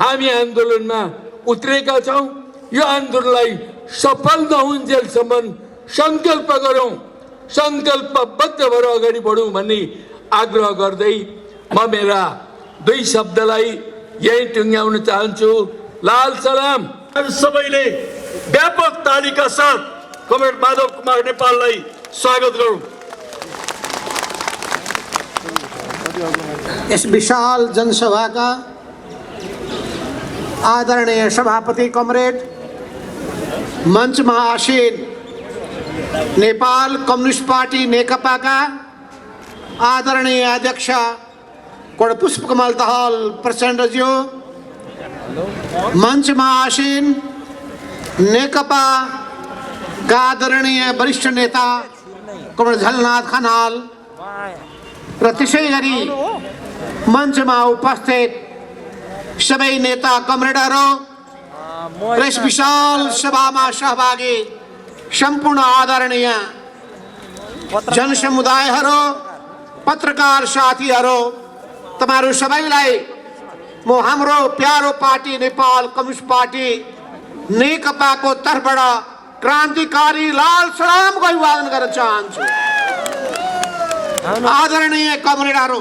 हामी आन्दोलनमा उत्रेका छौँ। यो आन्दोलनलाई सफल नहुन्जेलसम्म सङ्कल्प गरौँ, सङ्कल्पबद्ध भएर अगाडि बढौँ भन्ने आग्रह गर्दै म मेरा 2 शब्दलाई यही टुङ्ग्याउन चाहन्छु। लाल सलाम। सबैले व्यापक तालिका साथ कमरेड माधव कुमार नेपाललाई स्वागत गरौँ। इस विशाल जनसभा का आदरणीय सभापति कमरेड, मंच में आसीन नेपाल कम्युनिस्ट पार्टी नेकपा का आदरणीय अध्यक्ष पुष्पकमल दाहाल प्रचण्डज्यू, मंच में आसीन नेकपा का आदरणीय वरिष्ठ नेता कमरेड झलनाथ खनाल र त्यसै गरी मञ्चमा उपस्थित सबै नेता कमरेडहरू र यस विशाल सभामा सहभागी सम्पूर्ण आदरणीय जनसमुदायहरू, पत्रकार साथीहरू, तपाईहरु सबैलाई म हाम्रो प्यारो पार्टी नेपाल कम्युनिस्ट पार्टी नेकपाको तर्फबाट क्रान्तिकारी लाल सलामको अभिवादन गर्न चाहन्छु। आदरणीय कमरेडहरू,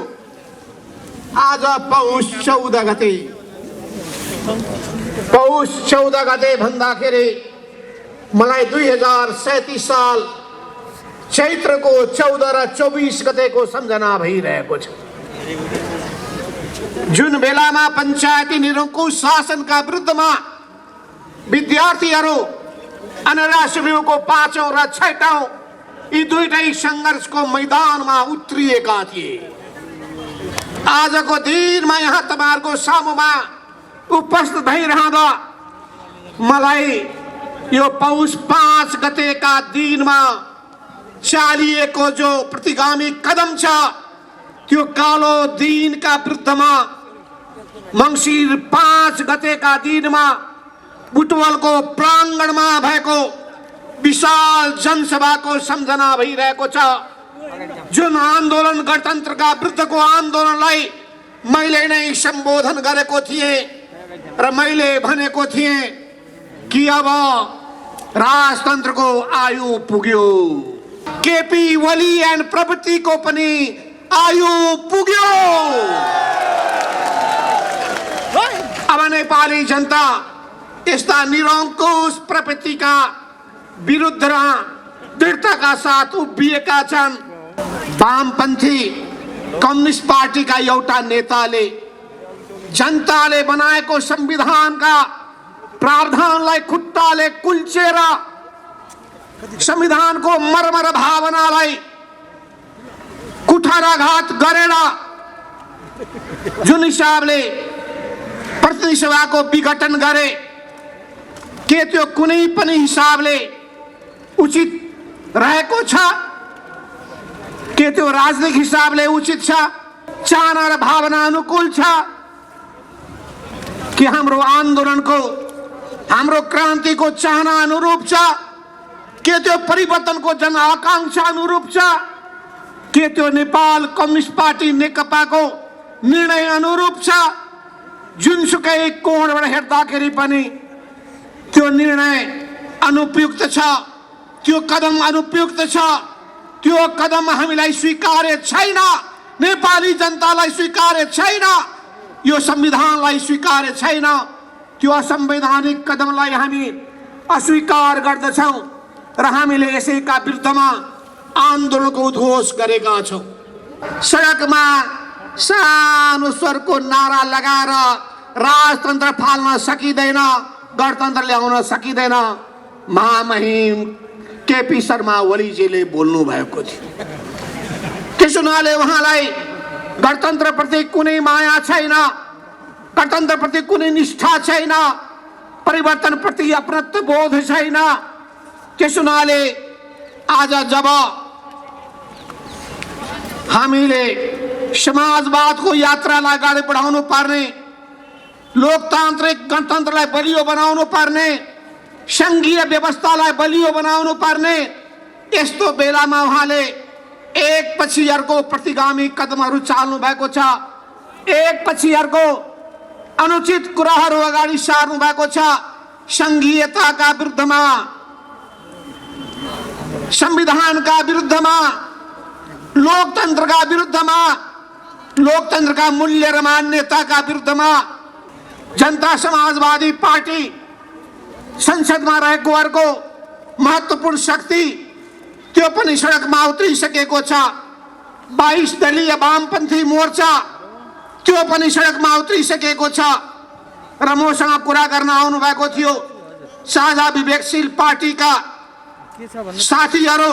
आज पौष 14 गते भन्दाखेरि मलाई 2037 साल चैत्रको 14 र 24 गतेको सम्झना भइरहेको छ, जुन बेलामा पञ्चायती निरङ्कुश शासनका विरुद्धमा विद्यार्थीहरू अनराशिविको 5औं र 6औं यी दुईटै सङ्घर्षको मैदानमा उत्रिएका थिए। आजको दिनमा यहाँ तपाईँहरूको सामुमा उपस्थित भइरहँदा मलाई यो पौष 5 गतेका दिनमा चालिएको जो प्रतिगामी कदम छ त्यो कालो दिनका विरुद्धमा मङ्सिर 5 गतेका दिनमा बुटवलको प्राङ्गणमा भएको विशाल जनसभाको सम्झना भइरहेको छ। जुन आन्दोलन गणतन्त्रका विरुद्धको आन्दोलनलाई मैले नै सम्बोधन गरेको थिएँ र मैले भनेको थिएँ कि अब राजतन्त्रको आयु पुग्यो, केपी ओली एन्ड प्रवृत्तिको पनि आयु पुग्यो। अब नेपाली जनता यस्ता निरङ्कुश प्रवृत्तिका विरुद्ध र दृढताका साथ उभिएका छन्। वामपन्थी कम्युनिस्ट पार्टीका एउटा नेताले जनताले बनाएको संविधानका प्रावधानलाई खुट्टाले कुल्चेर संविधानको मर्मर भावनालाई कुठाराघात गरेर जुन हिसाबले प्रतिनिधि सभाको विघटन गरे, के त्यो कुनै पनि हिसाबले उचित रहेको छ? के त्यो राजनीतिक हिसाबले उचित छ? चाहना र भावना अनुकूल छ कि हाम्रो आन्दोलनको हाम्रो क्रान्तिको चाहना अनुरूप छ? के त्यो परिवर्तनको जनआकांक्षा अनुरूप छ? के त्यो नेपाल कम्युनिस्ट पार्टी नेकपाको निर्णय अनुरूप छ? जुनसुकै कोणबाट हेर्दाखेरि पनि त्यो निर्णय अनुपयुक्त छ, त्यो कदम अनुपयुक्त छ, त्यो कदम हामीलाई स्वीकार्य छैन, नेपाली जनतालाई स्वीकार्य छैन, यो संविधानलाई स्वीकार्य छैन। त्यो असंवैधानिक कदमलाई हामी अस्वीकार गर्दछौँ र हामीले यसैका विरुद्धमा आन्दोलनको उद्घोष गरेका छौँ। सडकमा सानो स्वरको नारा लगाएर राजतन्त्र फाल्न सकिँदैन, गणतन्त्र ल्याउन सकिँदैन, महामहिम केपी शर्मा ओलीजीले बोल्नु भएको थियो। त्यसो हुनाले उहाँलाई गणतन्त्रप्रति कुनै माया छैन, गणतन्त्रप्रति कुनै निष्ठा छैन, परिवर्तनप्रति अपनत्व बोध छैन। त्यसो हुनाले आज जब हामीले समाजवादको यात्रालाई अगाडि बढाउनु पर्ने, लोकतान्त्रिक गणतन्त्रलाई बलियो बनाउनु पर्ने, संघीय व्यवस्थालाई बलियो बनाउनु पर्ने, यस्तो बेलामा उहाँले एक पछि अर्को प्रतिगामी कदमहरू चाल्नु भएको छ, एक पछि अर्को अनुचित कुराहरू अगाडि सार्नु भएको छ। संघीयताका विरुद्धमा, संविधानका विरुद्धमा, लोकतन्त्रका विरुद्धमा, लोकतन्त्रका मूल्य र मान्यताका विरुद्धमा जनता समाजवादी पार्टी संसदमा रहेको अर्को महत्त्वपूर्ण शक्ति त्यो पनि सडकमा उत्रिसकेको छ। 22 दलीय वामपन्थी मोर्चा त्यो पनि सडकमा उत्रिसकेको छ र मसँग कुरा गर्न आउनु भएको थियो साझा विवेकशील पार्टीका साथीहरू,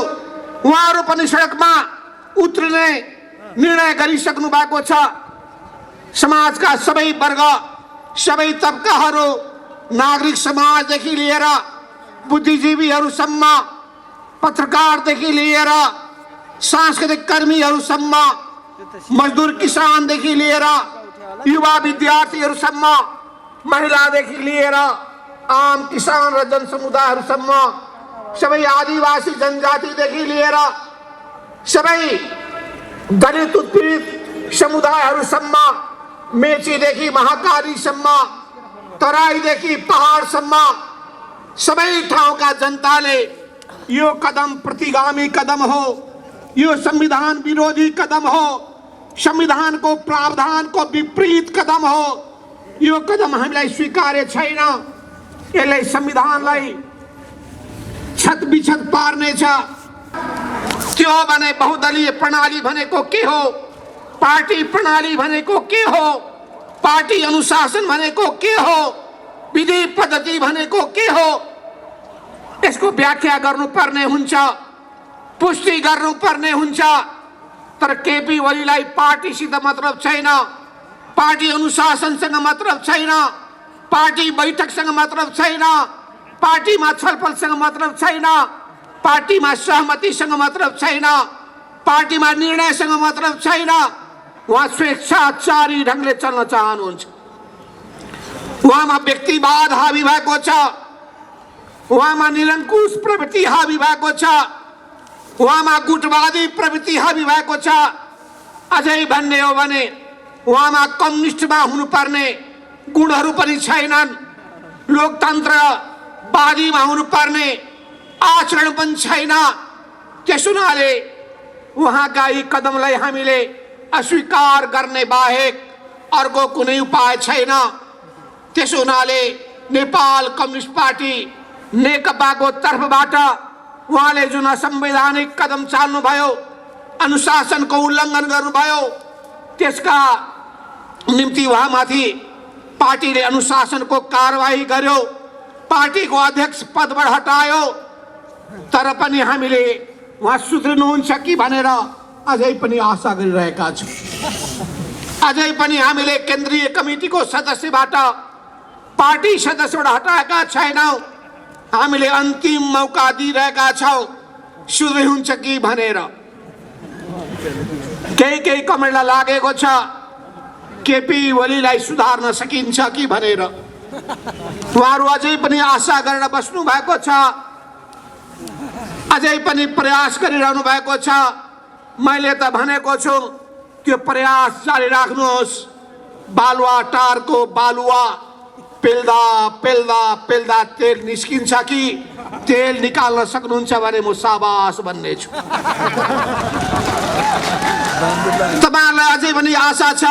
उहाँहरू पनि सडकमा उत्रिने निर्णय गरिसक्नु भएको छ। समाजका सबै वर्ग, सबै तबकाहरू, नागरिक समाजदेखि लिएर बुद्धिजीवीहरूसम्म, पत्रकारदेखि लिएर सांस्कृतिक कर्मीहरूसम्म, मजदुर किसानदेखि लिएर युवा विद्यार्थीहरूसम्म, महिलादेखि लिएर आम किसान र जनसमुदायहरूसम्म, सबै आदिवासी जनजातिदेखि लिएर सबै दलित उत्पीडित समुदायहरूसम्म, मेचीदेखि महाकालीसम्म, तराईदेखि पहाडसम्म सबै ठाउँका जनताले यो कदम प्रतिगामी कदम हो, यो संविधान विरोधी कदम हो, संविधानको प्रावधानको विपरीत कदम हो, यो कदम हामीलाई स्वीकार्य छैन, यसले संविधानलाई छतबिछत पार्नेछ। त्यो भने बहुदलीय प्रणाली भनेको के हो, पार्टी प्रणाली भनेको के हो, पार्टी अनुशासन भनेको के हो, विधि पद्धति भनेको के हो, यसको व्याख्या गर्नुपर्ने हुन्छ, पुष्टि गर्नुपर्ने हुन्छ। तर केपी ओलीलाई पार्टीसित मतलब छैन, पार्टी अनुशासनसँग मतलब छैन, पार्टी बैठकसँग मतलब छैन, पार्टीमा छलफलसँग मतलब छैन, पार्टीमा सहमतिसँग मतलब छैन, पार्टीमा निर्णयसँग मतलब छैन। उहाँ स्वेच्छाचारी ढङ्गले चल्न चाहनुहुन्छ। उहाँमा व्यक्तिवाद हावी भएको छ, उहाँमा निरङ्कुश प्रवृत्ति हावी भएको छ, उहाँमा गुटवादी प्रवृत्ति हावी भएको छ। अझै भन्ने हो भने उहाँमा कम्युनिस्टमा हुनुपर्ने गुणहरू पनि छैनन्, लोकतन्त्रवादीमा हुनुपर्ने आचरण पनि छैन। त्यस हुनाले उहाँका यी कदमलाई हामीले अस्वीकार गर्ने बाहेक अर्को कुनै उपाय छैन। त्यस हुनाले नेपाल कम्युनिस्ट पार्टी नेकपाको तर्फबाट उहाँले जुन असंवैधानिक कदम चाल्नुभयो, अनुशासनको उल्लङ्घन गर्नुभयो, त्यसका निम्ति उहाँमाथि पार्टीले अनुशासनको कारवाही गर्यो, पार्टीको अध्यक्ष पदबाट हटायो। तर पनि हामीले उहाँ सुध्रिनुहुन्छ कि भनेर अझै पनि आशा गरिरहेका छौँ। अझै पनि हामीले केन्द्रीय कमिटीको सदस्यबाट, पार्टी सदस्यबाट हटाएका छैनौँ। हामीले अन्तिम मौका दिइरहेका छौँ सुध्रिनुहुन्छ कि भनेर। केही कमेडा लागेको छ केपी ओलीलाई सुधार्न सकिन्छ कि भनेर। उहाँहरू अझै पनि आशा गरेर बस्नु भएको छ, अझै पनि प्रयास गरिरहनु भएको छ। मैले त भनेको छु त्यो प्रयास जारी राख्नुहोस्। बालुवा टारको बालुवा पेल्दा पेल्दा पेल्दा तेल निस्किन्छ कि तेल निकाल्न सक्नुहुन्छ भने म साबास भन्ने छु। तपाईहरुलाई अझै पनि आशा छ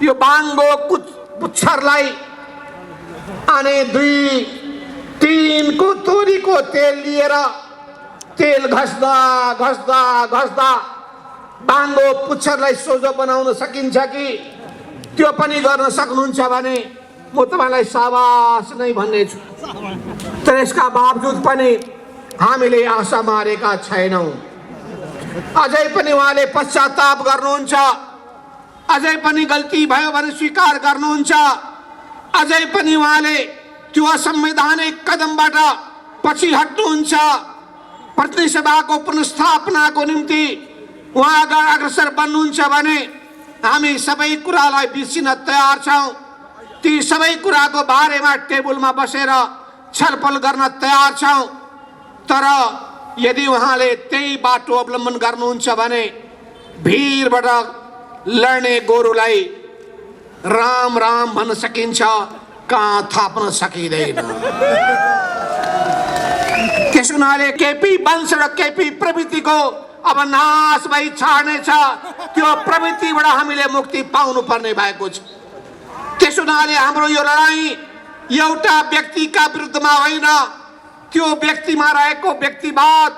यो बाङ्गो पुच्छरलाई अनि 2-3 को तोरीको तेल लिएर तेल घस्दा घस्दा घस्दा बाङ्गो पुच्छरलाई सोझो बनाउन सकिन्छ कि त्यो पनि गर्न सक्नुहुन्छ भने म तपाईलाई साबास नै भन्ने छु। तर यसका बावजुद पनि हामीले आशा मारेका छैनौं। अझै पनि उहाँले पश्चाताप गर्नुहुन्छ, अझै पनि गल्ती भयो भने स्वीकार गर्नुहुन्छ, अझै पनि उहाँले त्यो असंवैधानिक कदमबाट पछि हट्नुहुन्छ। प्रतिनिधि सभाको पुनर्स्थापनाको निम्ति उहाँ अग्रसर बन्नुहुन्छ भने हामी सबै कुरालाई बिर्सिन तयार छौं। ती सबै कुराको बारेमा टेबलमा बसेर छलफल गर्न तयार छौं। तर यदि उहाँले त्यही बाटो अवलम्बन गर्नुहुन्छ भने भिरबाट लड्ने गोरुलाई राम राम भन्न सकिन्छ, कहाँ थाप्न सकिँदैन। त्यस हुनाले केपी वंश र केपी प्रवृत्तिको अब नाश भई छाड्नेछ। त्यो प्रवृत्तिबाट हामीले मुक्ति पाउनु पर्ने भएको छ। त्यस हुनाले हाम्रो यो लडाईँ एउटा व्यक्तिका विरुद्धमा होइन, त्यो व्यक्तिमा रहेको व्यक्तिवाद,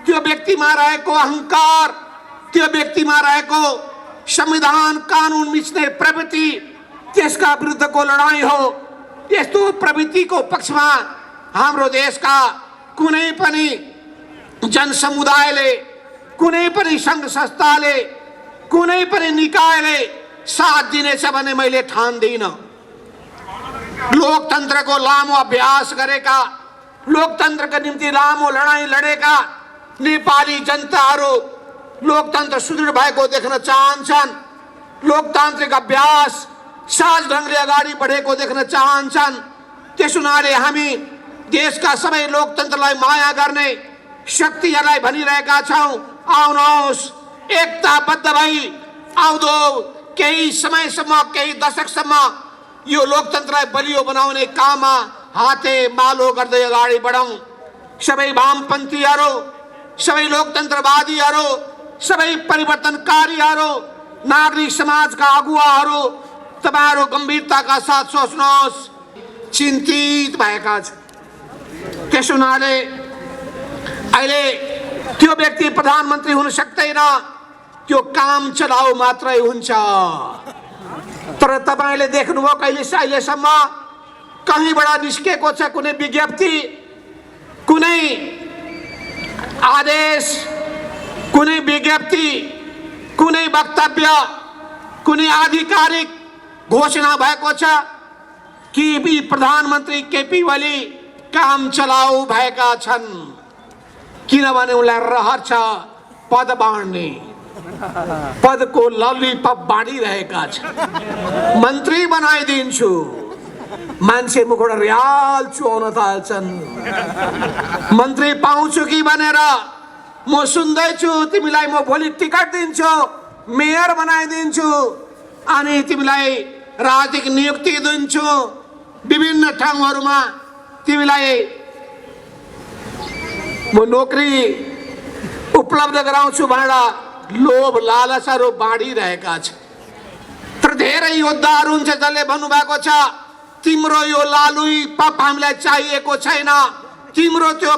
त्यो व्यक्तिमा रहेको अहंकार, त्यो व्यक्तिमा रहेको संविधान कानून मिच्ने प्रवृत्ति, त्यसका विरुद्धको लडाईँ हो। यस्तो प्रवृत्तिको पक्षमा हाम्रो देशका कुनै पनि जनसमुदायले, कुनै पनि संघ संस्थाले, कुनै पनि निकायले साथ दिनेछ भने मैले ठान्दिन। लोकतन्त्रको लामो अभ्यास गरेका, लोकतन्त्रका निम्ति लामो लडाईँ लडेका नेपाली जनताहरू लोकतन्त्र सुदृढ भएको देख्न चाहन्छन्। लोकतान्त्रिक अभ्यास सहज ढङ्गले अगाडि बढेको देख्न चाहन्छन्। त्यस हुनाले हामी देशका सबै लोकतन्त्रलाई माया गर्ने शक्तिहरूलाई भनिरहेका छौं, आउनुहोस् एकताबद्ध भई आउँदो केही समयसम्म, केही दशकसम्म यो लोकतन्त्रलाई बलियो बनाउने काममा हातेमालो गर्दै अगाडि बढौं। सबै वामपन्थीहरू, सबै लोकतन्त्रवादीहरू, सबै परिवर्तनकारीहरू, नागरिक समाजका अगुवाहरू, तपाईहरु गम्भीरताका साथ सोच्नुहोस्। चिन्तित भएका छौं। त्यस हुनाले अहिले त्यो व्यक्ति प्रधानमन्त्री हुन सक्दैन, त्यो काम चलाउ मात्रै हुन्छ। तर तपाईले देख्नुभयो अहिलेसम्म कहीँबाट निस्केको छ कुनै विज्ञप्ति, कुनै आदेश, कुनै विज्ञप्ति, कुनै वक्तव्य कुनै आधिकारिक घोषणा भएको छ कि प्रधानमन्त्री केपी ओली काम चलाउ भएका छन्, किनभने उनलाई रहर छ पद बाँड्ने, पदको ललिपप बाँडिरहेका छन्। मन्त्री बनाइदिन्छु, मान्छे मुखबाट रियाल चुहाउन थाल्छन्। मन्त्री पाउँछु कि भनेर म सुन्दैछु, तिमीलाई म भोलि टिकट दिन्छु, मेयर बनाइदिन्छु, अनि तिमीलाई राजनीतिक नियुक्ति दिन्छु, विभिन्न ठाउँहरूमा तिमीलाई म नोकरी उपलब्ध गराउँछु भनेर लोभ लालसाहरू बाँडिरहेका छन्। तर धेरै योद्धाहरू हुन्छ जसले भन्नुभएको छ तिम्रो यो लालुई पप हामीलाई चाहिएको छैन, तिम्रो त्यो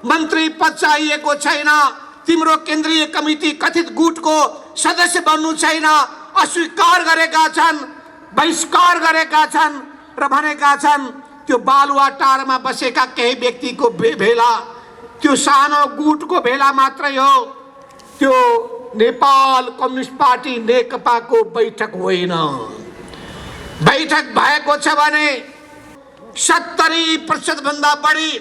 मन्त्री पद चाहिएको छैन, तिम्रो केन्द्रीय कमिटी कथित गुटको सदस्य बन्नु छैन, अस्वीकार गरेका छन्, बहिष्कार गरेका छन् र भनेका छन् त्यो बालुवाटारमा बसेका केही व्यक्तिको भेला त्यो सानो गुटको भेला मात्रै हो, त्यो नेपाल कम्युनिस्ट पार्टी नेकपाको बैठक होइन। बैठक भएको छ भने 70% भन्दा बढी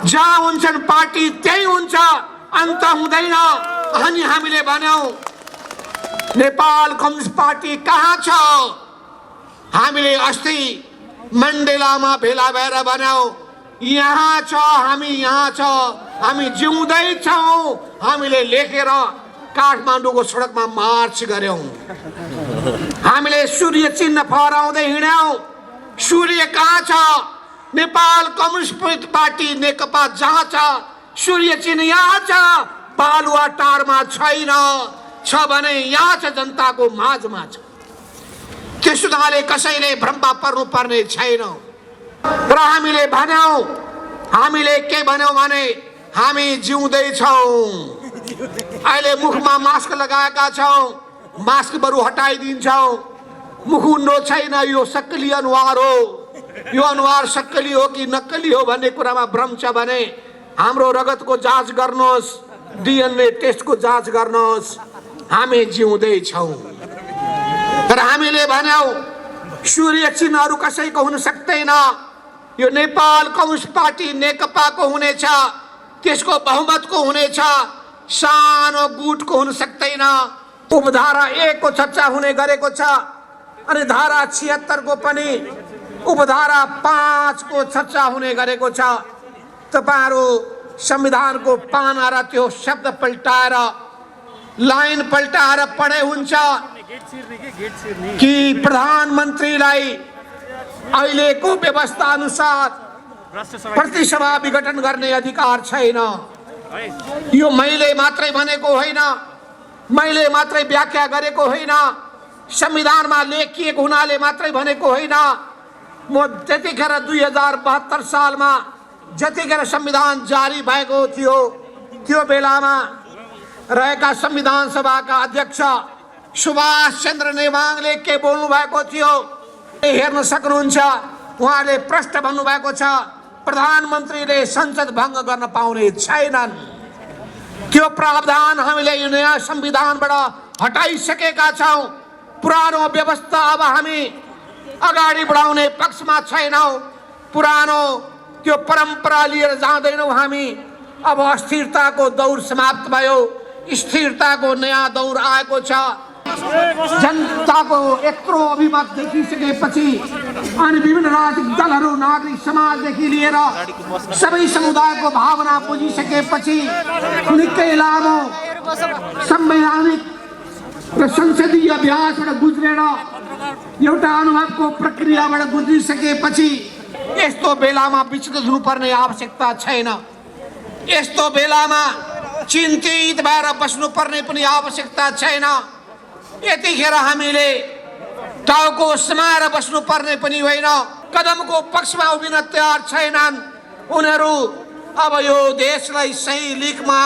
जहाँ हुन्छन् पार्टी त्यही हुन्छ, अन्त हुँदैन। अनि हामीले भन्यौं नेपाल कम्युनिस्ट पार्टी कहाँ छ? हामीले अस्ति मण्डेलामा भेला भएर भन्यौं यहाँ छ, हामी यहाँ छ, हामी जिउँदै छौं। हामीले लेखेर काठमाडौँको सडकमा मार्च गर्यौं। हामीले सूर्य चिन्ह फहराउँदै हिँड्यौं। सूर्य कहाँ छ? नेपाल कम्युनिस्ट पार्टी नेकपा जहाँ छ सूर्य चिन्ह यहाँ छ, बालुवाटारमा छैन। छ भने यहाँ छ, जनताको माझमा छ। त्यसो हुनाले कसैले भ्रममा पर्नु पर्ने छैन। र हामीले भन्यौं, हामीले के भन्यौं भने हामी जिउँदै छौं। अहिले मुखमा मास्क लगाएका छौं, मास्क बरु हटाइदिन्छौं। मुख उन्डो छैन, यो सक्कली अनुहार हो। यो अनुहार सक्कली हो कि नक्कली हो भन्ने कुरामा भ्रम छ भने हाम्रो रगतको जाँच गर्नुहोस्, डीएनए टेस्टको जाँच गर्नुहोस्। हामी जिउँदै छौं। तर हामीले भन्यौं सूर्य चिन्हहरू कसैको हुन सक्दैन, यो नेपाल कम्युनिस्ट पार्टी नेकपाको हुनेछ, त्यसको बहुमतको हुनेछ, सानो गुटको हुन सक्दैन। उपधारा 1 को चर्चा हुने गरेको छ, अनि धारा 76 को पनि उपधारा 5 को चर्चा हुने गरेको छ। तपाईहरु संविधानको पाना र त्यो शब्द पल्टाएर लाइन पल्टाएर पढे हुन्छ कि प्रधानमन्त्रीलाई अहिलेको व्यवस्था अनुसार प्रतिसभा विघटन गर्ने अधिकार छैन। यो मैले मात्रै भनेको होइन, मैले मात्रै व्याख्या गरेको होइन, संविधानमा लेखिएको हुनाले मात्रै भनेको होइन। म त्यतिखेर 2072 सालमा जतिखेर संविधान जारी भएको थियो त्यो बेलामा रहेका संविधान सभाका अध्यक्ष सुभाष चन्द्र नेवाङले के बोल्नु भएको थियो हेर्न सक्नुहुन्छ। उहाँले प्रश्न भन्नु भएको छ प्रधानमन्त्रीले संसद भङ्ग गर्न पाउने छैनन्। त्यो प्रावधान हामीले यो नयाँ संविधानबाट हटाइसकेका छौं। पुरानो व्यवस्था अब हामी अगाडि बढाउने पक्षमा छैनौं। पुरानो त्यो परम्परा लिएर जाँदैनौं हामी। अब अस्थिरताको दौर समाप्त भयो, स्थिरताको नयाँ दौर आएको छ। जनताको यत्रो अभिमत देखिसकेपछि अनि विभिन्न राजनीतिक दलहरू, नागरिक समाजदेखि लिएर सबै समुदायको भावना बुझिसकेपछि निकै लामो संवैधानिक र संसदीय अभ्यासबाट गुज्रेर एउटा अनुभवको प्रक्रियाबाट गुज्रिसकेपछि यस्तो बेलामा विचलित हुनुपर्ने आवश्यकता छैन। यस्तो बेलामा चिन्तित भएर बस्नुपर्ने पनि आवश्यकता छैन। यतिखेर हामीले टाउको समाएर बस्नुपर्ने पनि होइन। कदमको पक्षमा उभिन तयार छैनन् उनीहरू। अब यो देशलाई सही लिकमा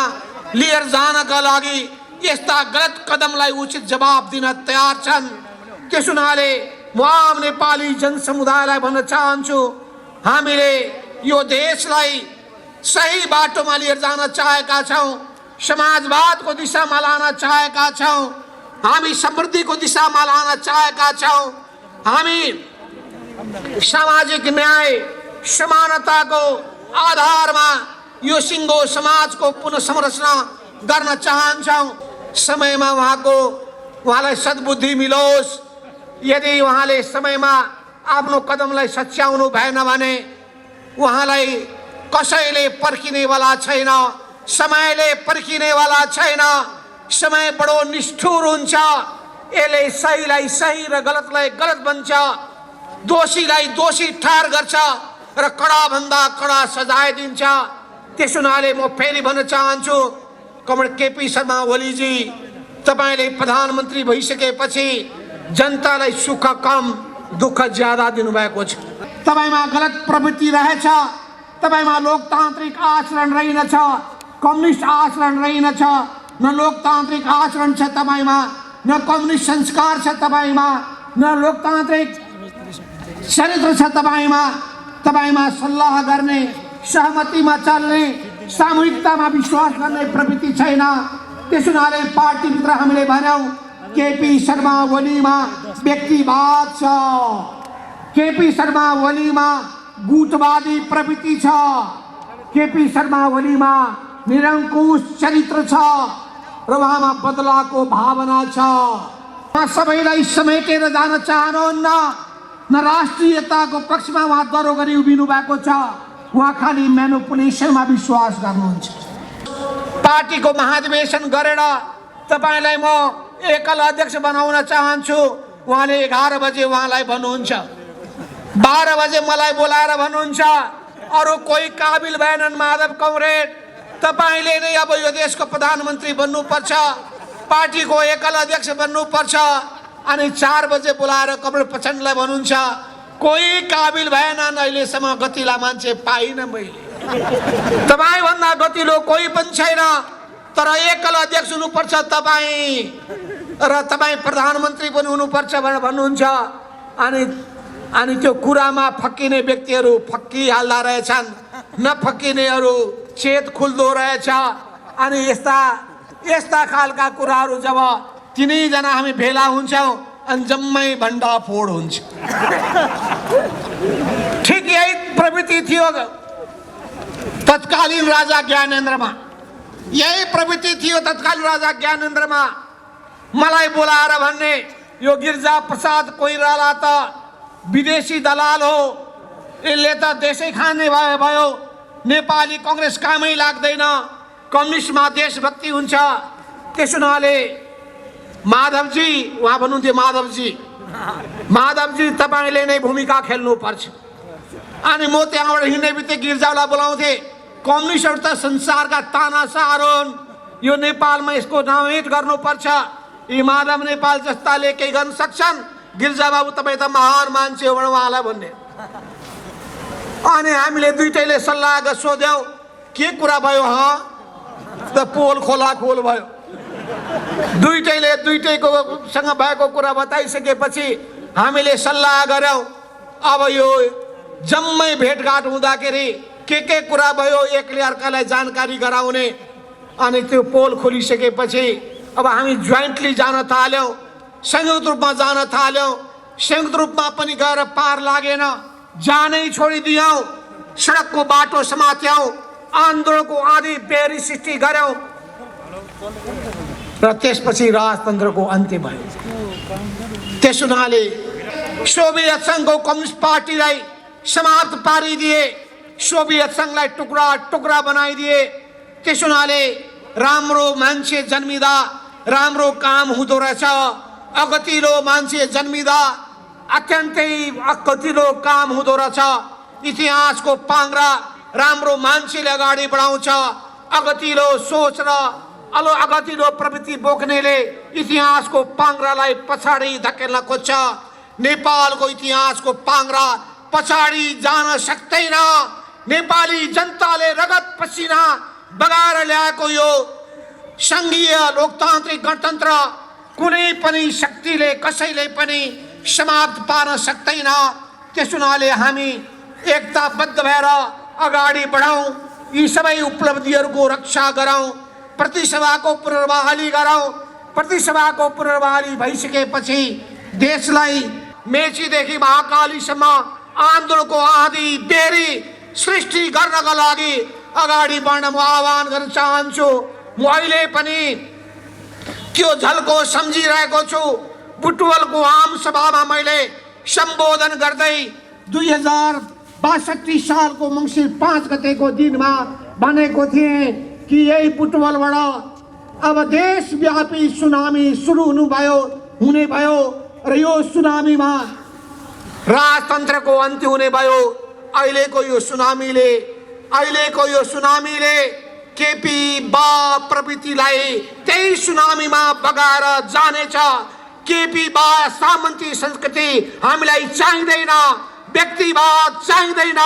लिएर जानका लागि यस्ता गलत कदमलाई उचित जवाब दिन तयार छन्। त्यसो हुनाले म आम नेपाली जनसमुदायलाई भन्न चाहन्छु, हामीले यो देशलाई सही बाटोमा लिएर जान चाहेका छौं, समाजवादको दिशामा लान चाहेका छौं। हामी समृद्धिको दिशामा लान चाहेका छौँ। हामी सामाजिक न्याय समानताको आधारमा यो सिङ्गो समाजको पुनः संरचना गर्न चाहन्छौँ। समयमा उहाँलाई सद्बुद्धि मिलोस्। यदि उहाँले समयमा आफ्नो कदमलाई सच्याउनु भएन भने उहाँलाई कसैले पर्खिनेवाला छैन, समयले पर्खिनेवाला छैन। समय बडो निष्ठुर हुन्छ। यसले सहीलाई सही र गलतलाई गलत भन्छ, दोषीलाई दोषी ठहर गर्छ र कडाभन्दा कडा सजाय दिन्छ। त्यसो हुनाले म फेरि भन्न चाहन्छु, कमरेड केपी शर्मा ओलीजी, तपाईँले प्रधानमन्त्री भइसकेपछि जनतालाई सुख कम दुःख ज्यादा दिनुभएको छ। तपाईँमा गलत प्रवृत्ति रहेछ, तपाईँमा लोकतान्त्रिक आचरण रहेनछ, कम्युनिस्ट आचरण रहेनछ। न लोकतान्त्रिक आचरण छ तपाईँमा, न कम्युनिस्ट संस्कार छ तपाईँमा, न लोकतान्त्रिक चरित्र छ तपाईँमा। तपाईँमा सल्लाह गर्ने, सहमतिमा चल्ने, सामूहिकतामा विश्वास गर्ने प्रवृत्ति छैन। त्यसो हुनाले पार्टीभित्र हामीले भन्यौँ केपी शर्मा ओलीमा व्यक्तिवाद छ, केपी शर्मा ओलीमा गुटवादी प्रवृत्ति छ, केपी शर्मा ओलीमा निरङ्कुश चरित्र छ र उहाँमा बदलाको भावना छ। उहाँ सबैलाई समेटेर जान चाहनुहुन्न। न राष्ट्रियताको पक्षमा उहाँ दरो गरी उभिनु भएको छ। उहाँ खालि म्यानिपुलेसनमा विश्वास गर्नुहुन्छ। पार्टीको महाधिवेशन गरेर तपाईँलाई म एकल अध्यक्ष बनाउन चाहन्छु। उहाँले 11 बजे उहाँलाई भन्नुहुन्छ, 12 बजे मलाई बोलाएर भन्नुहुन्छ अरू कोही काबिल भएनन् माधव कमरेड, तपाईँले नै अब यो देशको प्रधानमन्त्री बन्नुपर्छ, पार्टीको एकल अध्यक्ष बन्नुपर्छ। अनि 4 बजे बोलाएर कमरेड प्रचण्डलाई भन्नुहुन्छ कोही काबिल भएनन्, अहिलेसम्म गतिला मान्छे पाइनँ मैले। तपाईँभन्दा गतिलो कोही पनि छैन, तर एकल अध्यक्ष हुनुपर्छ तपाईँ, र तपाईँ प्रधानमन्त्री पनि हुनुपर्छ भनेर भन्नुहुन्छ। अनि त्यो कुरामा फक्किने व्यक्तिहरू फक्किहाल्दा रहेछन्, नफक्किनेहरू चेत खुल्दो रहेछ। अनि यस्ता खालका कुराहरू जब तिनैजना हामी भेला हुन्छौँ अनि जम्मै भण्डाफोड हुन्छ। ठिक यही प्रवृत्ति थियो तत्कालीन राजा ज्ञानेन्द्रमा, यही प्रवृत्ति थियो तत्कालीन राजा ज्ञानेन्द्रमा। मलाई बोलाएर भन्ने यो गिरिजा प्रसाद कोइराला त विदेशी दलाल हो, यसले त देशै खाने भयो, नेपाली कङ्ग्रेस कामै लाग्दैन, कम्युनिस्टमा देशभक्ति हुन्छ। त्यसो हुनाले माधवजी, उहाँ भन्नुहुन्थ्यो माधवजी तपाईँले नै भूमिका खेल्नुपर्छ। अनि म त्यहाँबाट हिँड्ने बित्तिकै गिरिजालाई बोलाउँथेँ, कम्युनिस्टहरू त संसारका तानाशाहरू हुन्, यो नेपालमा यसको नामहित गर्नुपर्छ। यी माधव नेपाल जस्ताले केही गर्न सक्छन्, गिरिजा बाबु तपाईँ त महान मान्छे हो भनेर उहाँलाई भन्ने। अनि हामीले दुइटैले सल्लाह सोध्यौँ के कुरा भयो, त पोल खोला खोल भयो। दुइटैकोसँग भएको कुरा बताइसकेपछि हामीले सल्लाह गऱ्यौँ अब यो जम्मै भेटघाट हुँदाखेरि के कुरा भयो एकले अर्कालाई जानकारी गराउने। अनि त्यो पोल खोलिसकेपछि अब हामी जोइन्टली जान थाल्यौँ, संयुक्त रूपमा जान थाल्यौँ। संयुक्त रूपमा पनि गएर पार लागेन, जानै छोडिदियौँ, सडकको बाटो समात्यौँ, आन्दोलनको आदि बेरी सृष्टि गऱ्यौँ र त्यसपछि राजतन्त्रको अन्त्य भयो। त्यसो हुनाले सोभियत सङ्घको कम्युनिस्ट पार्टीलाई समाप्त पारिदिए, सोभियत सङ्घलाई टुक्रा टुक्रा बनाइदिए। त्यसो हुनाले राम्रो मान्छे जन्मिँदा राम्रो काम हुँदो रहेछ, अगतिलो मान्छे जन्मिँदा अत्यन्तै अगतिलो काम हुँदो रहेछ। इतिहासको पाङ्ग्रा राम्रो मान्छेले अगाडि बढाउँछ, अगतिलो सोच र अगतिलो प्रवृत्ति बोक्नेले इतिहासको पाङ्ग्रालाई पछाडि धकेल्न खोज्छ। नेपालको इतिहासको पाङ्ग्रा पछाडि जान सक्दैन। नेपाली जनताले रगत पसिना बगाएर ल्याएको यो सङ्घीय लोकतान्त्रिक गणतन्त्र कुनै पनि शक्तिले कसैले पनि समाप्त पार्न सक्दैन। त्यसो हुनाले हामी एकताबद्ध भएर अगाडि बढाउँ, यी सबै उपलब्धिहरूको रक्षा गरौँ, प्रतिसभाको पुनर्बहाली गरौँ, प्रतिसभाको पुनर्बहाली भइसकेपछि देशलाई मेचीदेखि महाकालीसम्म आन्दोलनको आँधी बेरी सृष्टि गर्नका लागि अगाडि बढ्न म आह्वान गर्न चाहन्छु। म अहिले पनि त्यो झल्को सम्झिरहेको छु। बुटवलको आम सभामा मैले सम्बोधन गर्दै 2062 सालको मङ्सिर 5 गतेको दिनमा भनेको थिएँ कि यही बुटवलबाट अब देशव्यापी सुनामी सुरु हुने भयो र यो सुनामीमा राजतन्त्रको अन्त्य हुने भयो। अहिलेको यो सुनामीले केपी बा प्रवृत्तिलाई त्यही सुनामीमा बगाएर जानेछ। केपी बा सामन्ती संस्कृति हामीलाई चाहिँदैन, व्यक्तिवाद चाहिँदैन,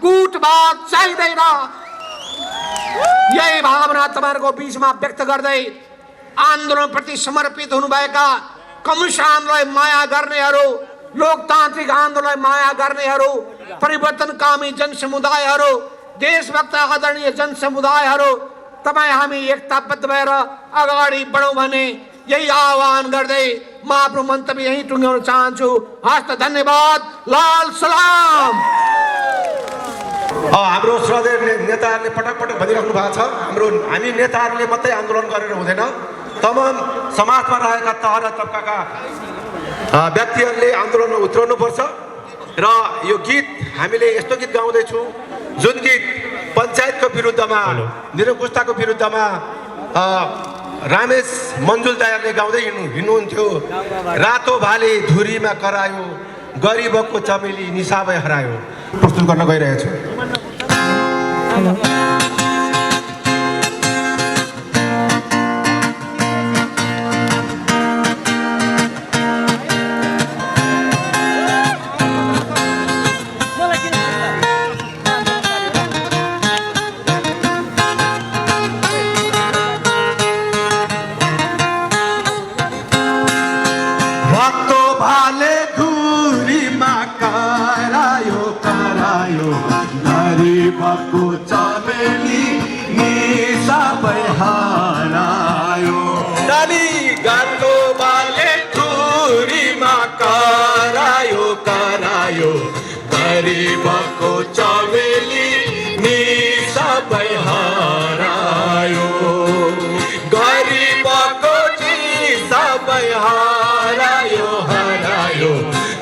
गुटवाद चाहिँदैन। यही भावना तपाईहरुको बीचमा व्यक्त गर्दै आन्दोलनप्रति समर्पित हुनुभएका कम्युनिस्ट आन्दोलनलाई माया गर्नेहरू, लोकतान्त्रिक आन्दोलनलाई माया गर्नेहरू, परिवर्तनकामी जनसमुदायहरू, देशभक्त आदरणीय जनसमुदायहरू, तपाई हामी एकताबद्ध भएर अगाडि बढौं भने यही आह्वान गर्दै म आफ्नो मन्तव्य यही टुङ्ग्याउन चाहन्छु। हस्त धन्यवाद, लाल सलाम। हाम्रो श्रद्धेय नेताहरूले पटक पटक भनिराख्नु भएको छ, हामी नेताहरूले मात्रै आन्दोलन गरेर हुँदैन, तमाम समाजमा रहेका तह र तबकाका व्यक्तिहरूले आन्दोलनमा उत्रनुपर्छ। र यो गीत हामीले यस्तो गीत गाउँदैछौँ जुन गीत पञ्चायतको विरुद्धमा, निरङ्कुशताको विरुद्धमा रामेश मन्जुलदारले गाउँदै हिँड्नुहुन्थ्यो। रातो भाले धुरीमा करायो, गरिबको चमेली निसाबै हरायो। प्रस्तुत गर्न गइरहेछु। गरिबको चमेली नि सबै हरायो, गरिबको नि सबै हरायो,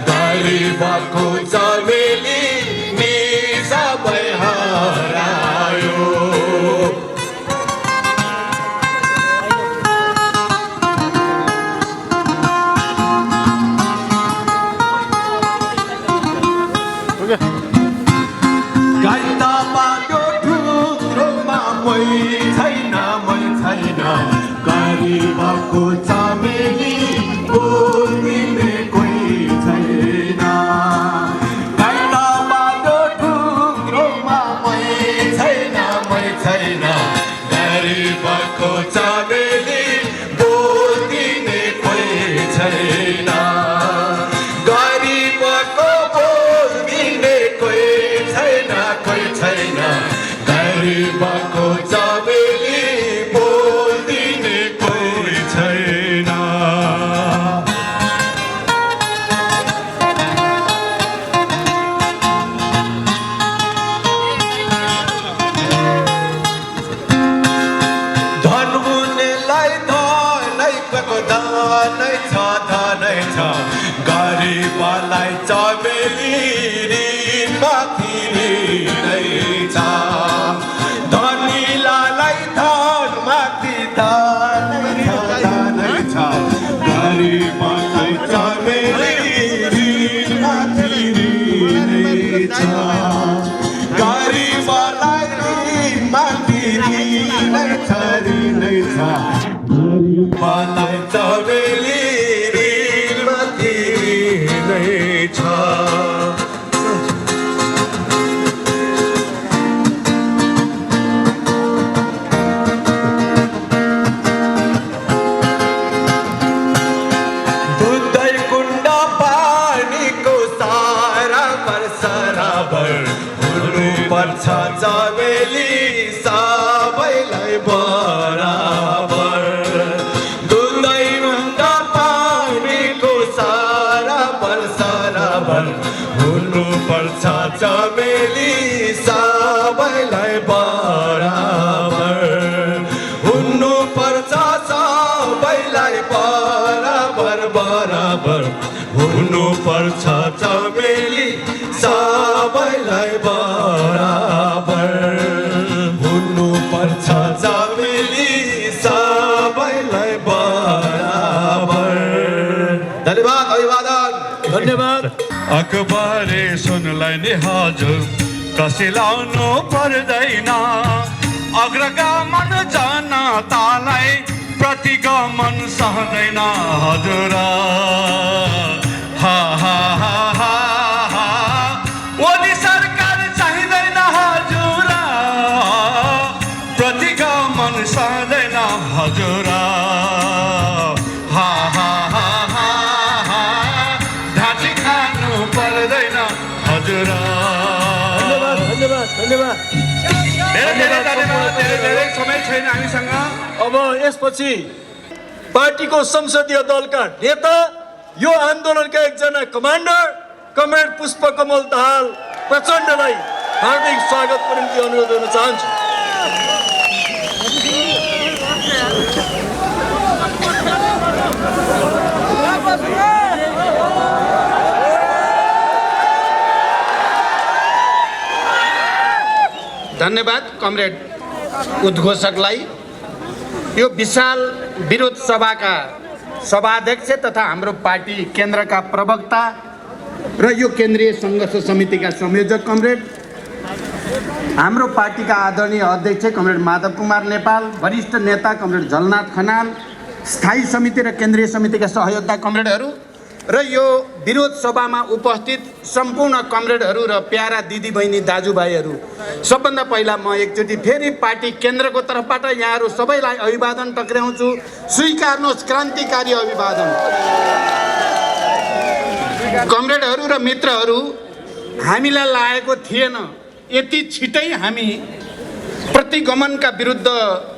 गरिबको चमेली नि सबै हरायो। गरिबको चमेली बोल्ने कोही छैन, गाइता बाटो ढुङ्ग्रोमा मै छैन, गरिबको चमेली बोल्ने कोही छैन, गरिबको बोल्ने कोही छैन, गरिबको चमेली गरिबलाई चमेली ऋणमाथि ऋणै छ, धनीलाई धनमाथि धनै छ, गरिबलाई चमेली ऋणमाथि ऋणै छ, गरिबलाई ऋणमाथि ऋणै छ, गरिबलाई चमेली दुधै कुण्ड पानीको सराबर हुनुपर्छ चमेली सबैलाई बराबर, दुधै पर्छ चमेली सबैलाई बराबर हुनु पर्छ सबैलाई बराबर बराबर हुनु पर्छ चमेली सबैलाई बराबर हुनु पर्छ चमेली सबैलाई बराबर। धन्यवाद, अभिवादन। धन्यवाद। अकबरे सुनलाई नि हजुर कसैलाउनु पर्दैन अग्रगमन जनतालाई प्रतिगमन सहँदैन हजुर हा हा हा हा हा ओली सरकार चाहिँदैन हजुर प्रतिगमन सहँदैन हजुर हा हा हा हा हा ढाँची खानु पर्दैन हजुर। धन्यवाद धन्यवाद धन्यवाद। धेरै समय छैन हामीसँग। अब यसपछि पार्टीको संसदीय दलका नेता यो आन्दोलनका एकजना कमान्डर कमरेड पुष्पकमल दाहाल प्रचण्डलाई हार्दिक स्वागतको निम्ति अनुरोध गर्न चाहन्छु। धन्यवाद कमरेड उद्घोषकलाई। यो विशाल विरोध सभाका सभाध्यक्ष तथा हाम्रो पार्टी केन्द्रका प्रवक्ता र यो केन्द्रीय सङ्घर्ष समितिका संयोजक कमरेड, हाम्रो पार्टीका आदरणीय अध्यक्ष कमरेड माधव कुमार नेपाल, वरिष्ठ नेता कमरेड झलनाथ खनाल, स्थायी समिति र केन्द्रीय समितिका सहयोद्धा कमरेडहरू र यो विरोध सभामा उपस्थित सम्पूर्ण कमरेडहरू र प्यारा दिदीबहिनी दाजुभाइहरू, सबभन्दा पहिला म एकचोटि फेरि पार्टी केन्द्रको तर्फबाट यहाँहरू सबैलाई अभिवादन टक्र्याउँछु। स्वीकार्नुहोस् क्रान्तिकारी अभिवादन। कमरेडहरू र मित्रहरू, हामीलाई लागेको थिएन यति छिटै हामी प्रतिगमनका विरुद्ध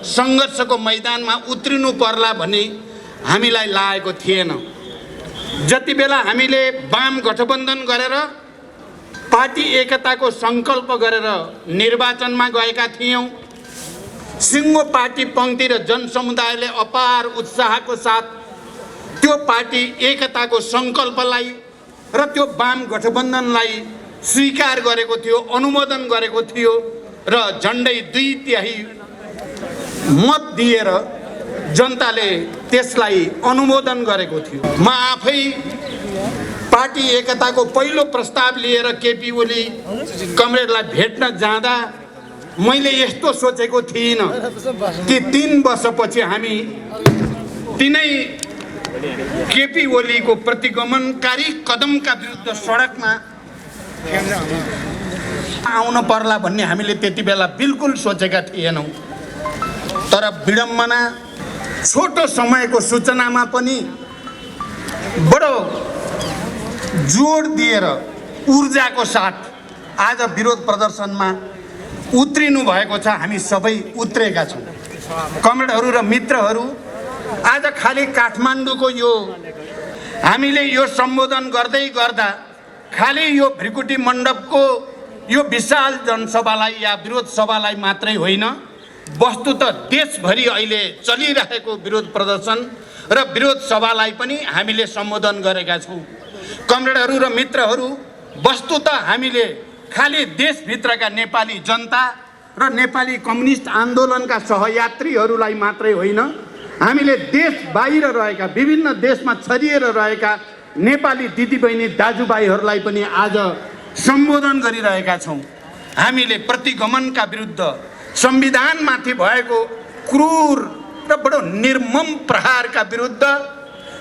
सङ्घर्षको मैदानमा उत्रिनु पर्ला भन्ने हामीलाई लागेको थिएन। जति बेला हामीले वाम गठबन्धन गरेर पार्टी एकताको सङ्कल्प गरेर निर्वाचनमा गएका थियौँ, सिङ्गो पार्टी पङ्क्ति र जनसमुदायले अपार उत्साहको साथ त्यो पार्टी एकताको सङ्कल्पलाई र त्यो वाम गठबन्धनलाई स्वीकार गरेको थियो, अनुमोदन गरेको थियो र झन्डै 2/3 मत दिएर जनताले त्यसलाई अनुमोदन गरेको थियो। म आफै पार्टी एकताको पहिलो प्रस्ताव लिएर केपी ओली कमरेडलाई भेट्न जाँदा मैले यस्तो सोचेको थिइनँ कि 3 वर्षपछि हामी तिनै केपी ओलीको प्रतिगमनकारी कदमका विरुद्ध सडकमा आउन पर्ला भन्ने हामीले त्यति बेला बिल्कुल सोचेका थिएनौँ। तर विडम्बना, छोटो समयको सूचनामा पनि बडो जोड दिएर ऊर्जाको साथ आज विरोध प्रदर्शनमा उत्रिनु भएको छ। हामी सबै उत्रेका छौँ। कमरेडहरू र मित्रहरू, आज खालि काठमाडौँको यो हामीले यो सम्बोधन गर्दै गर्दा खालि यो भ्रिकुटी मण्डपको यो विशाल जनसभालाई या विरोध सभालाई मात्रै होइन, वस्तुतः देशभरि अहिले चलिरहेको विरोध प्रदर्शन र विरोध सभालाई पनि हामीले सम्बोधन गरेका छौँ। कमरेडहरू र मित्रहरू, वस्तुतः हामीले खालि देशभित्रका नेपाली जनता र नेपाली कम्युनिस्ट आन्दोलनका सहयात्रीहरूलाई मात्रै होइन, हामीले देश बाहिर रहेका विभिन्न देशमा छरिएर रहेका नेपाली दिदीबहिनी दाजुभाइहरूलाई पनि आज सम्बोधन गरिरहेका छौँ। हामीले प्रतिगमनका विरुद्ध, संविधानमाथि भएको क्रूर र बडो निर्मम प्रहारका विरुद्ध,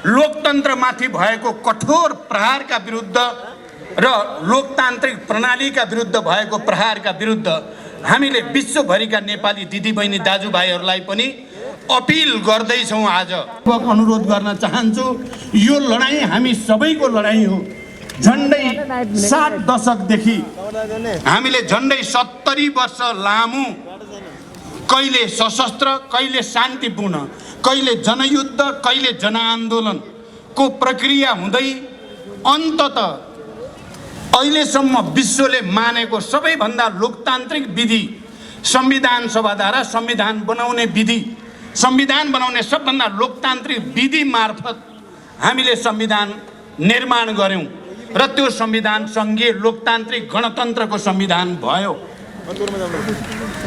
लोकतन्त्रमाथि भएको कठोर प्रहारका विरुद्ध र लोकतान्त्रिक प्रणालीका विरुद्ध भएको प्रहारका विरुद्ध हामीले विश्वभरिका नेपाली दिदीबहिनी दाजुभाइहरूलाई पनि अपिल गर्दैछौँ। आज अनुरोध गर्न चाहन्छु, यो लडाइँ हामी सबैको लडाइँ हो। झन्डै 7 दशकदेखि हामीले झन्डै 70 वर्ष लामो कहिले सशस्त्र, कहिले शान्तिपूर्ण, कहिले जनयुद्ध, कहिले जनआन्दोलनको प्रक्रिया हुँदै अन्ततः अहिलेसम्म विश्वले मानेको सबैभन्दा लोकतान्त्रिक विधि संविधान सभाद्वारा संविधान बनाउने विधि, संविधान बनाउने सबभन्दा लोकतान्त्रिक विधि मार्फत हामीले संविधान निर्माण गर्यौं र त्यो संविधान संघीय लोकतान्त्रिक गणतन्त्रको संविधान भयो।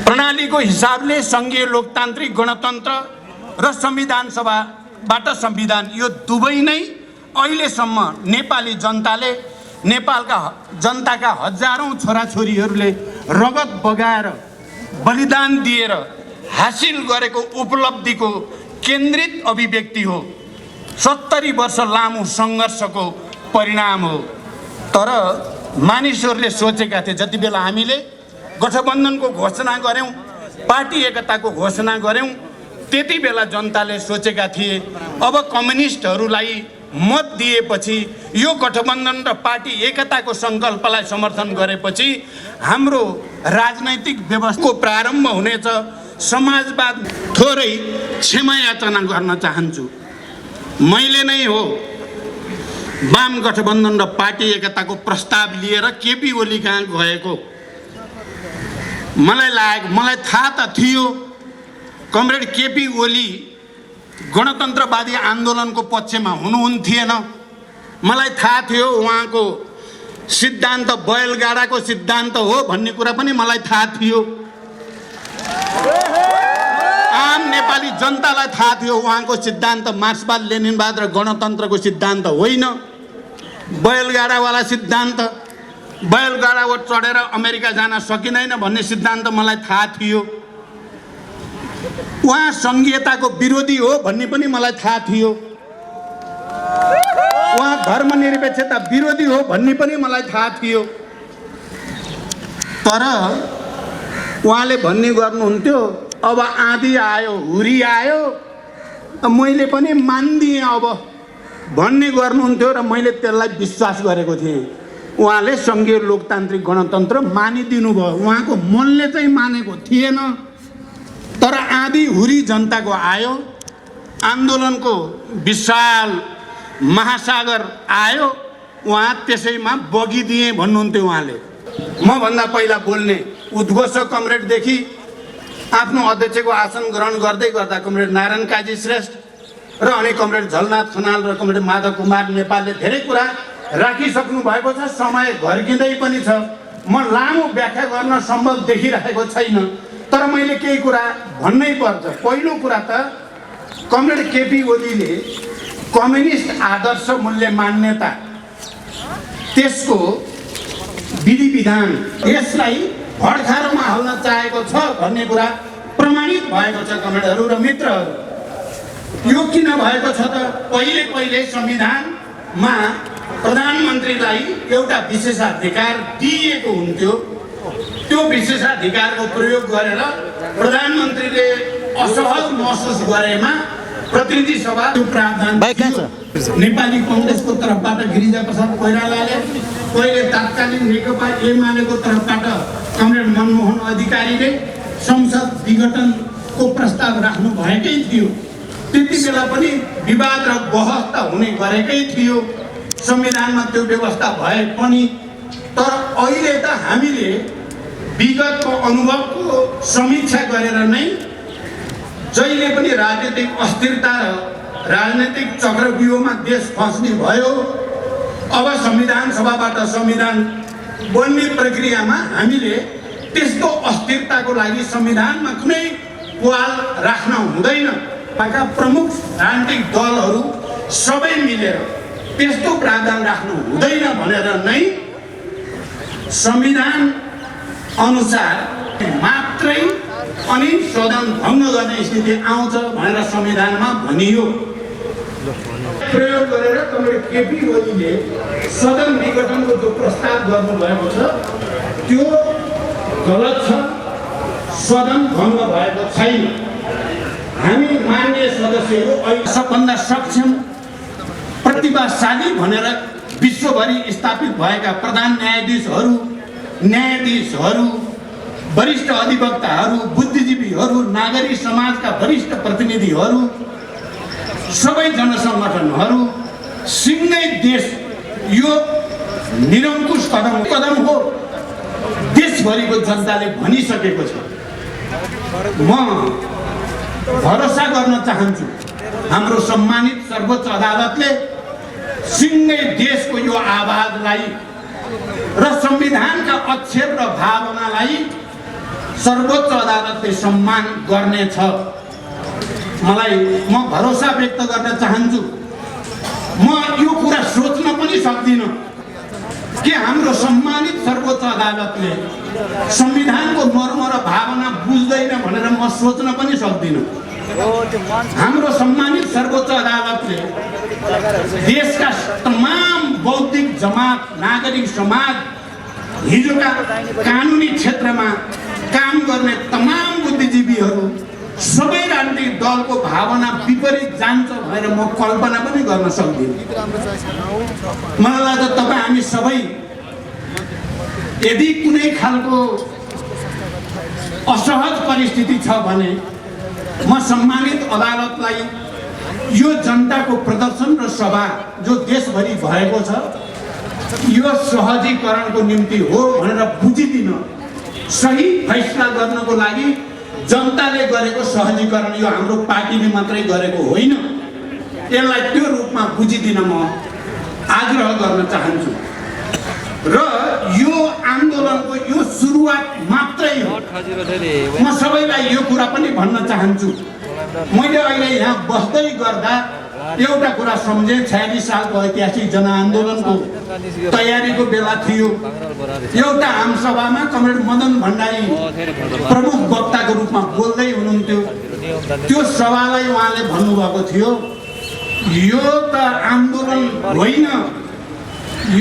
प्रणालीको हिसाबले संघीय लोकतान्त्रिक गणतन्त्र र संविधान सभाबाट संविधान यो दुवै नै अहिलेसम्म नेपाली जनताले, नेपालका जनताका हजारौं छोराछोरीहरूले रगत बगाएर बलिदान दिएर हासिल गरेको उपलब्धिको केन्द्रित अभिव्यक्ति हो। 70 वर्ष लामो सङ्घर्षको परिणाम हो। तर मानिसहरूले सोचेका थिए, जति बेला हामीले गठबन्धनको घोषणा गर्यौं, पार्टी एकताको घोषणा गर्यौं, त्यति बेला जनताले सोचेका थिए अब कम्युनिस्टहरूलाई मत दिएपछि, यो गठबन्धन र पार्टी एकताको सङ्कल्पलाई समर्थन गरेपछि हाम्रो राजनैतिक व्यवस्थाको प्रारम्भ हुनेछ। समाजवाद थोरै क्षमा याचना गर्न चाहन्छु। मैले नै हो वाम गठबन्धन र पार्टी एकताको प्रस्ताव लिएर केपी ओली कहाँ गएको। मलाई थाहा त थियो कमरेड केपी ओली गणतन्त्रवादी आन्दोलनको पक्षमा हुनुहुन्थेन। मलाई थाहा थियो उहाँको सिद्धान्त बैलगाडाको सिद्धान्त हो भन्ने कुरा पनि मलाई थाहा थियो। आम नेपाली जनतालाई थाहा थियो उहाँको सिद्धान्त मार्क्सवाद लेनिनवाद र गणतन्त्रको सिद्धान्त होइन, बैलगाडावाला सिद्धान्त। बैलगाडाबाट चढेर अमेरिका जान सकिँदैन भन्ने सिद्धान्त मलाई थाहा थियो। उहाँ संघीयताको विरोधी हो भन्ने पनि मलाई थाहा थियो। उहाँ धर्मनिरपेक्षता विरोधी हो भन्ने पनि मलाई थाहा थियो। तर उहाँले भन्ने गर्नुहुन्थ्यो अब आँधी आयो, हुरी आयो, मैले पनि मान्दिएँ अब भन्ने गर्नुहुन्थ्यो र मैले त्यसलाई विश्वास गरेको थिएँ। उहाँले संघीय लोकतान्त्रिक गणतन्त्र मानिदिनु भयो। उहाँको मनले चाहिँ मानेको थिएन। तर आँधी हुरी जनताको आयो, आन्दोलनको विशाल महासागर आयो, उहाँ त्यसैमा बगिदिए भन्नुहुन्थ्यो उहाँले। मभन्दा पहिला बोल्ने उद्घोषक कमरेडदेखि आफ्नो अध्यक्षको आसन ग्रहण गर्दै गर्दा कमरेड नारायण काजी श्रेष्ठ र अनि कमरेड झलनाथ खनाल र कमरेड माधव कुमार नेपालले धेरै कुरा राखिसक्नु भएको छ। समय घर्किँदै पनि छ। म लामो व्याख्या गर्न सम्भव देखिरहेको छैन, तर मैले केही कुरा भन्नै पर्छ। पहिलो कुरा त कमरेड केपी ओलीले कम्युनिस्ट आदर्श मूल्य मान्यता, त्यसको विधि विधान, यसलाई भडखारोमा हाल्न चाहेको छ भन्ने कुरा प्रमाणित भएको छ। कमरेडहरू र मित्रहरू, यो किन भएको छ त पहिले संविधानमा प्रधानमन्त्रीलाई एउटा विशेषाधिकार दिएको हुन्थ्यो। त्यो विशेषाधिकारको प्रयोग गरेर प्रधानमन्त्रीले असहज महसुस गरेमा प्रतिनिधि सभा त्यो प्रावधान नेपाली कांग्रेसको तर्फबाट गिरिजाप्रसाद कोइरालाले, पहिले तात्कालीन नेकपा एमालेको तर्फबाट कमरेड मनमोहन अधिकारीले संसद विघटनको प्रस्ताव राख्नु भएकै थियो। त्यति बेला पनि विवाद र बहस त हुने गरेकै थियो संविधानमा त्यो व्यवस्था भए पनि। तर अहिले त हामीले विगतको अनुभवको समीक्षा गरेर नै जहिले पनि राजनीतिक अस्थिरता र राजनीतिक चक्रव्यूहमा देश फस्ने भयो। अब संविधान सभाबाट संविधान बन्ने प्रक्रियामा हामीले त्यस्तो अस्थिरताको लागि संविधानमा कुनै पाल राख्न हुँदैन। प्रमुख राजनीतिक दलहरू सबै मिलेर त्यस्तो प्रावधान राख्नु हुँदैन भनेर नै संविधान अनुसार मात्रै अनि सदन भङ्ग गर्ने स्थिति आउँछ भनेर संविधानमा भनियो। प्रयोग गरेर कमरेड केपी ओलीले सदन विघटनको जो प्रस्ताव गर्नुभएको छ त्यो गलत छ। सदन भङ्ग भएको छैन। हामी मान्य सदस्यहरू अहिले सबभन्दा सक्षम प्रतिभाशाली भनेर विश्वभरि स्थापित भएका प्रधान न्यायाधीशहरू, वरिष्ठ अधिवक्ताहरू, बुद्धिजीवीहरू, नागरिक समाजका वरिष्ठ प्रतिनिधिहरू, सबै जनसङ्गठनहरू सिङ्गै देश यो निरङ्कुश कदम हो देशभरिको जनताले भनिसकेको छ। म भरोसा गर्न चाहन्छु हाम्रो सम्मानित सर्वोच्च अदालतले सिङ्गै देशको यो आवाजलाई र संविधानका अक्षर र भावनालाई सर्वोच्च अदालतले सम्मान गर्नेछ। म भरोसा व्यक्त गर्न चाहन्छु। म यो कुरा सोच्न पनि सक्दिनँ कि हाम्रो सम्मानित सर्वोच्च अदालतले संविधानको मर्म र भावना बुझ्दैन भनेर म सोच्न पनि सक्दिनँ। हाम्रो सम्मानित सर्वोच्च अदालतले देशका तमाम बौद्धिक जमात, नागरिक समाज, हिजोका कानुनी क्षेत्रमा काम गर्ने तमाम बुद्धिजीवीहरू सबै राजनीतिक दलको भावना विपरीत जान्छ भनेर म कल्पना पनि गर्न सक्दिनँ। मलाई लाग्छ तपाईँ हामी सबै यदि कुनै खालको असहज परिस्थिति छ भने म सम्मानित अदालतलाई यो जनताको प्रदर्शन र सभा जो देशभरि भएको छ यो सहजीकरणको निम्ति हो भनेर बुझिदिन, सही फैसला गर्नको लागि जनताले गरेको सहजीकरण यो हाम्रो पार्टीले मात्रै गरेको होइन। यसलाई त्यो रूपमा बुझिदिन म आग्रह गर्न चाहन्छु र यो आन्दोलनको यो सुरुवात मात्रै हो। म सबैलाई यो कुरा पनि भन्न चाहन्छु। मैले अहिले यहाँ बस्दै गर्दा एउटा कुरा सम्झेँ, 46 सालको ऐतिहासिक जनआन्दोलनको तयारीको बेला थियो। एउटा आमसभामा कमरेड मदन भण्डारी प्रमुख वक्ताको रूपमा बोल्दै हुनुहुन्थ्यो। त्यो सभालाई उहाँले भन्नुभएको थियो, यो त आन्दोलन होइन,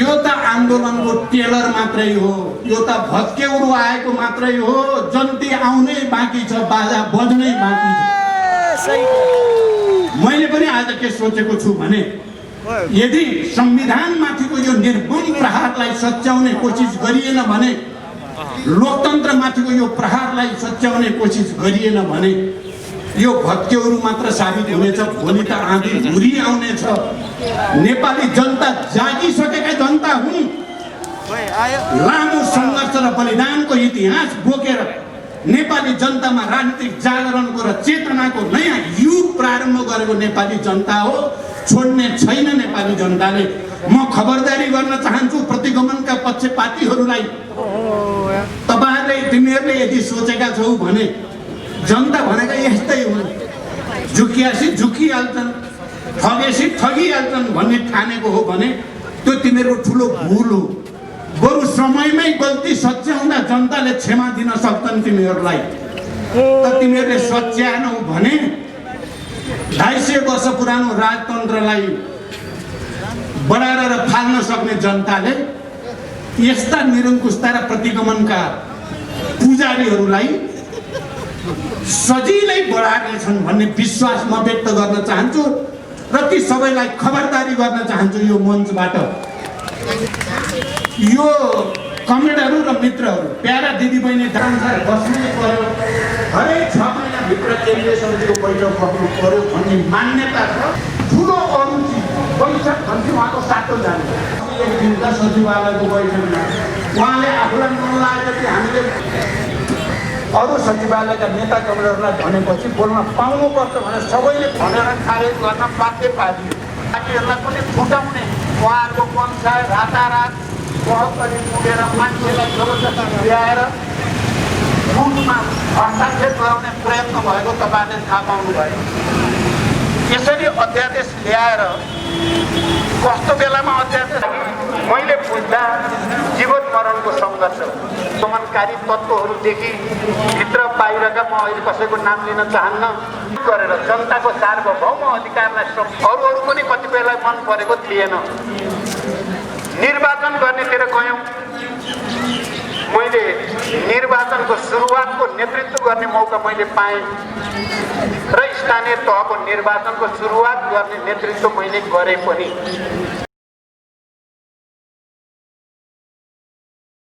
यो त आन्दोलनको टेलर मात्रै हो, यो त भत्केउरो आएको मात्रै हो, जन्ती आउनै बाँकी छ, बाजा बज्नै बाँकी छ। मैले पनि आज के सोचेको छु भने यदि संविधानमाथिको यो निर्मम प्रहारलाई सच्याउने कोसिस गरिएन भने, लोकतन्त्रमाथिको यो प्रहारलाई सच्याउने कोसिस गरिएन भने यो भत्केउरो मात्र साबित हुनेछ। भोलि त आँधी हुरी आउनेछ। नेपाली जनता जागिसकेका जनता हुन्। लामो सङ्घर्ष र बलिदानको इतिहास बोकेर नेपाली जनतामा राजनीतिक जागरणको र चेतनाको नयाँ युग प्रारम्भ गरेको नेपाली जनता हो। छोड्ने छैन नेपाली जनताले। म खबरदारी गर्न चाहन्छु प्रतिगमनका पक्षपातीहरूलाई, तिमीहरूले यदि सोचेका छौ भने जनता भनेका यस्तै हुन्, झुकिएपछि झुकिहाल्छन्, ठगेपछि ठगिहाल्छन् भन्ने ठानेको हो भने त्यो तिमीहरूको ठुलो भुल हो। बरु समयमै गल्ती सच्याउँदा जनताले क्षमा दिन सक्छन् तिमीहरूलाई। त तिमीहरूले सच्याएनौ भने 250 वर्ष पुरानो राजतन्त्रलाई बढाएर र फाल्न सक्ने जनताले यस्ता निरङ्कुशता र प्रतिगमनका पुजारीहरूलाई सजिलै बढार्नेछन् भन्ने विश्वास म व्यक्त गर्न चाहन्छु र ती सबैलाई खबरदारी गर्न चाहन्छु यो मञ्चबाट। यो कमेडहरू र मित्रहरू, प्यारा दिदीबहिनी दानसार बस्नै पर्यो, हरेक 6 महिनाभित्र केन्द्रीय समितिको बैठक बस्नु पर्यो भन्ने मान्यता छ। ठुलो अरुचि बैठक भन्थे उहाँको साटो जान्छ। सचिवालयको बैठकमा उहाँले आफूलाई मन लाग्यो कि हामीले अरू सचिवालयका नेता कमरेडहरूलाई भनेपछि बोल्न पाउनुपर्छ भनेर सबैले भनेर खारेज गर्न बाध्य पारियो। पार्टीहरूलाई पनि फुटाउने उहाँहरूको वंशाय रातारात बहत्तरी पुगेर मान्छेलाई जबरजस्ती ल्याएर मुखमा हस्ताक्षर गराउने प्रयत्न भएको तपाईँले थाहा पाउनुभयो। यसरी अध्यादेश ल्याएर कस्तो बेलामा अध्यादेश मैले बुझ्दा जीवन मरणको सङ्घर्ष दमनकारी तत्त्वहरूदेखि भित्र बाहिरका, म अहिले कसैको नाम लिन चाहन्न, गरेर जनताको सार्वभौम अधिकारलाई अरू पनि कतिपयलाई मन परेको थिएन। निर्वाचन गर्नेतिर गयौँ। मैले निर्वाचनको सुरुवातको नेतृत्व गर्ने मौका मैले पाएँ र स्थानीय तहको निर्वाचनको सुरुवात गर्ने नेतृत्व मैले गरेँ पनि।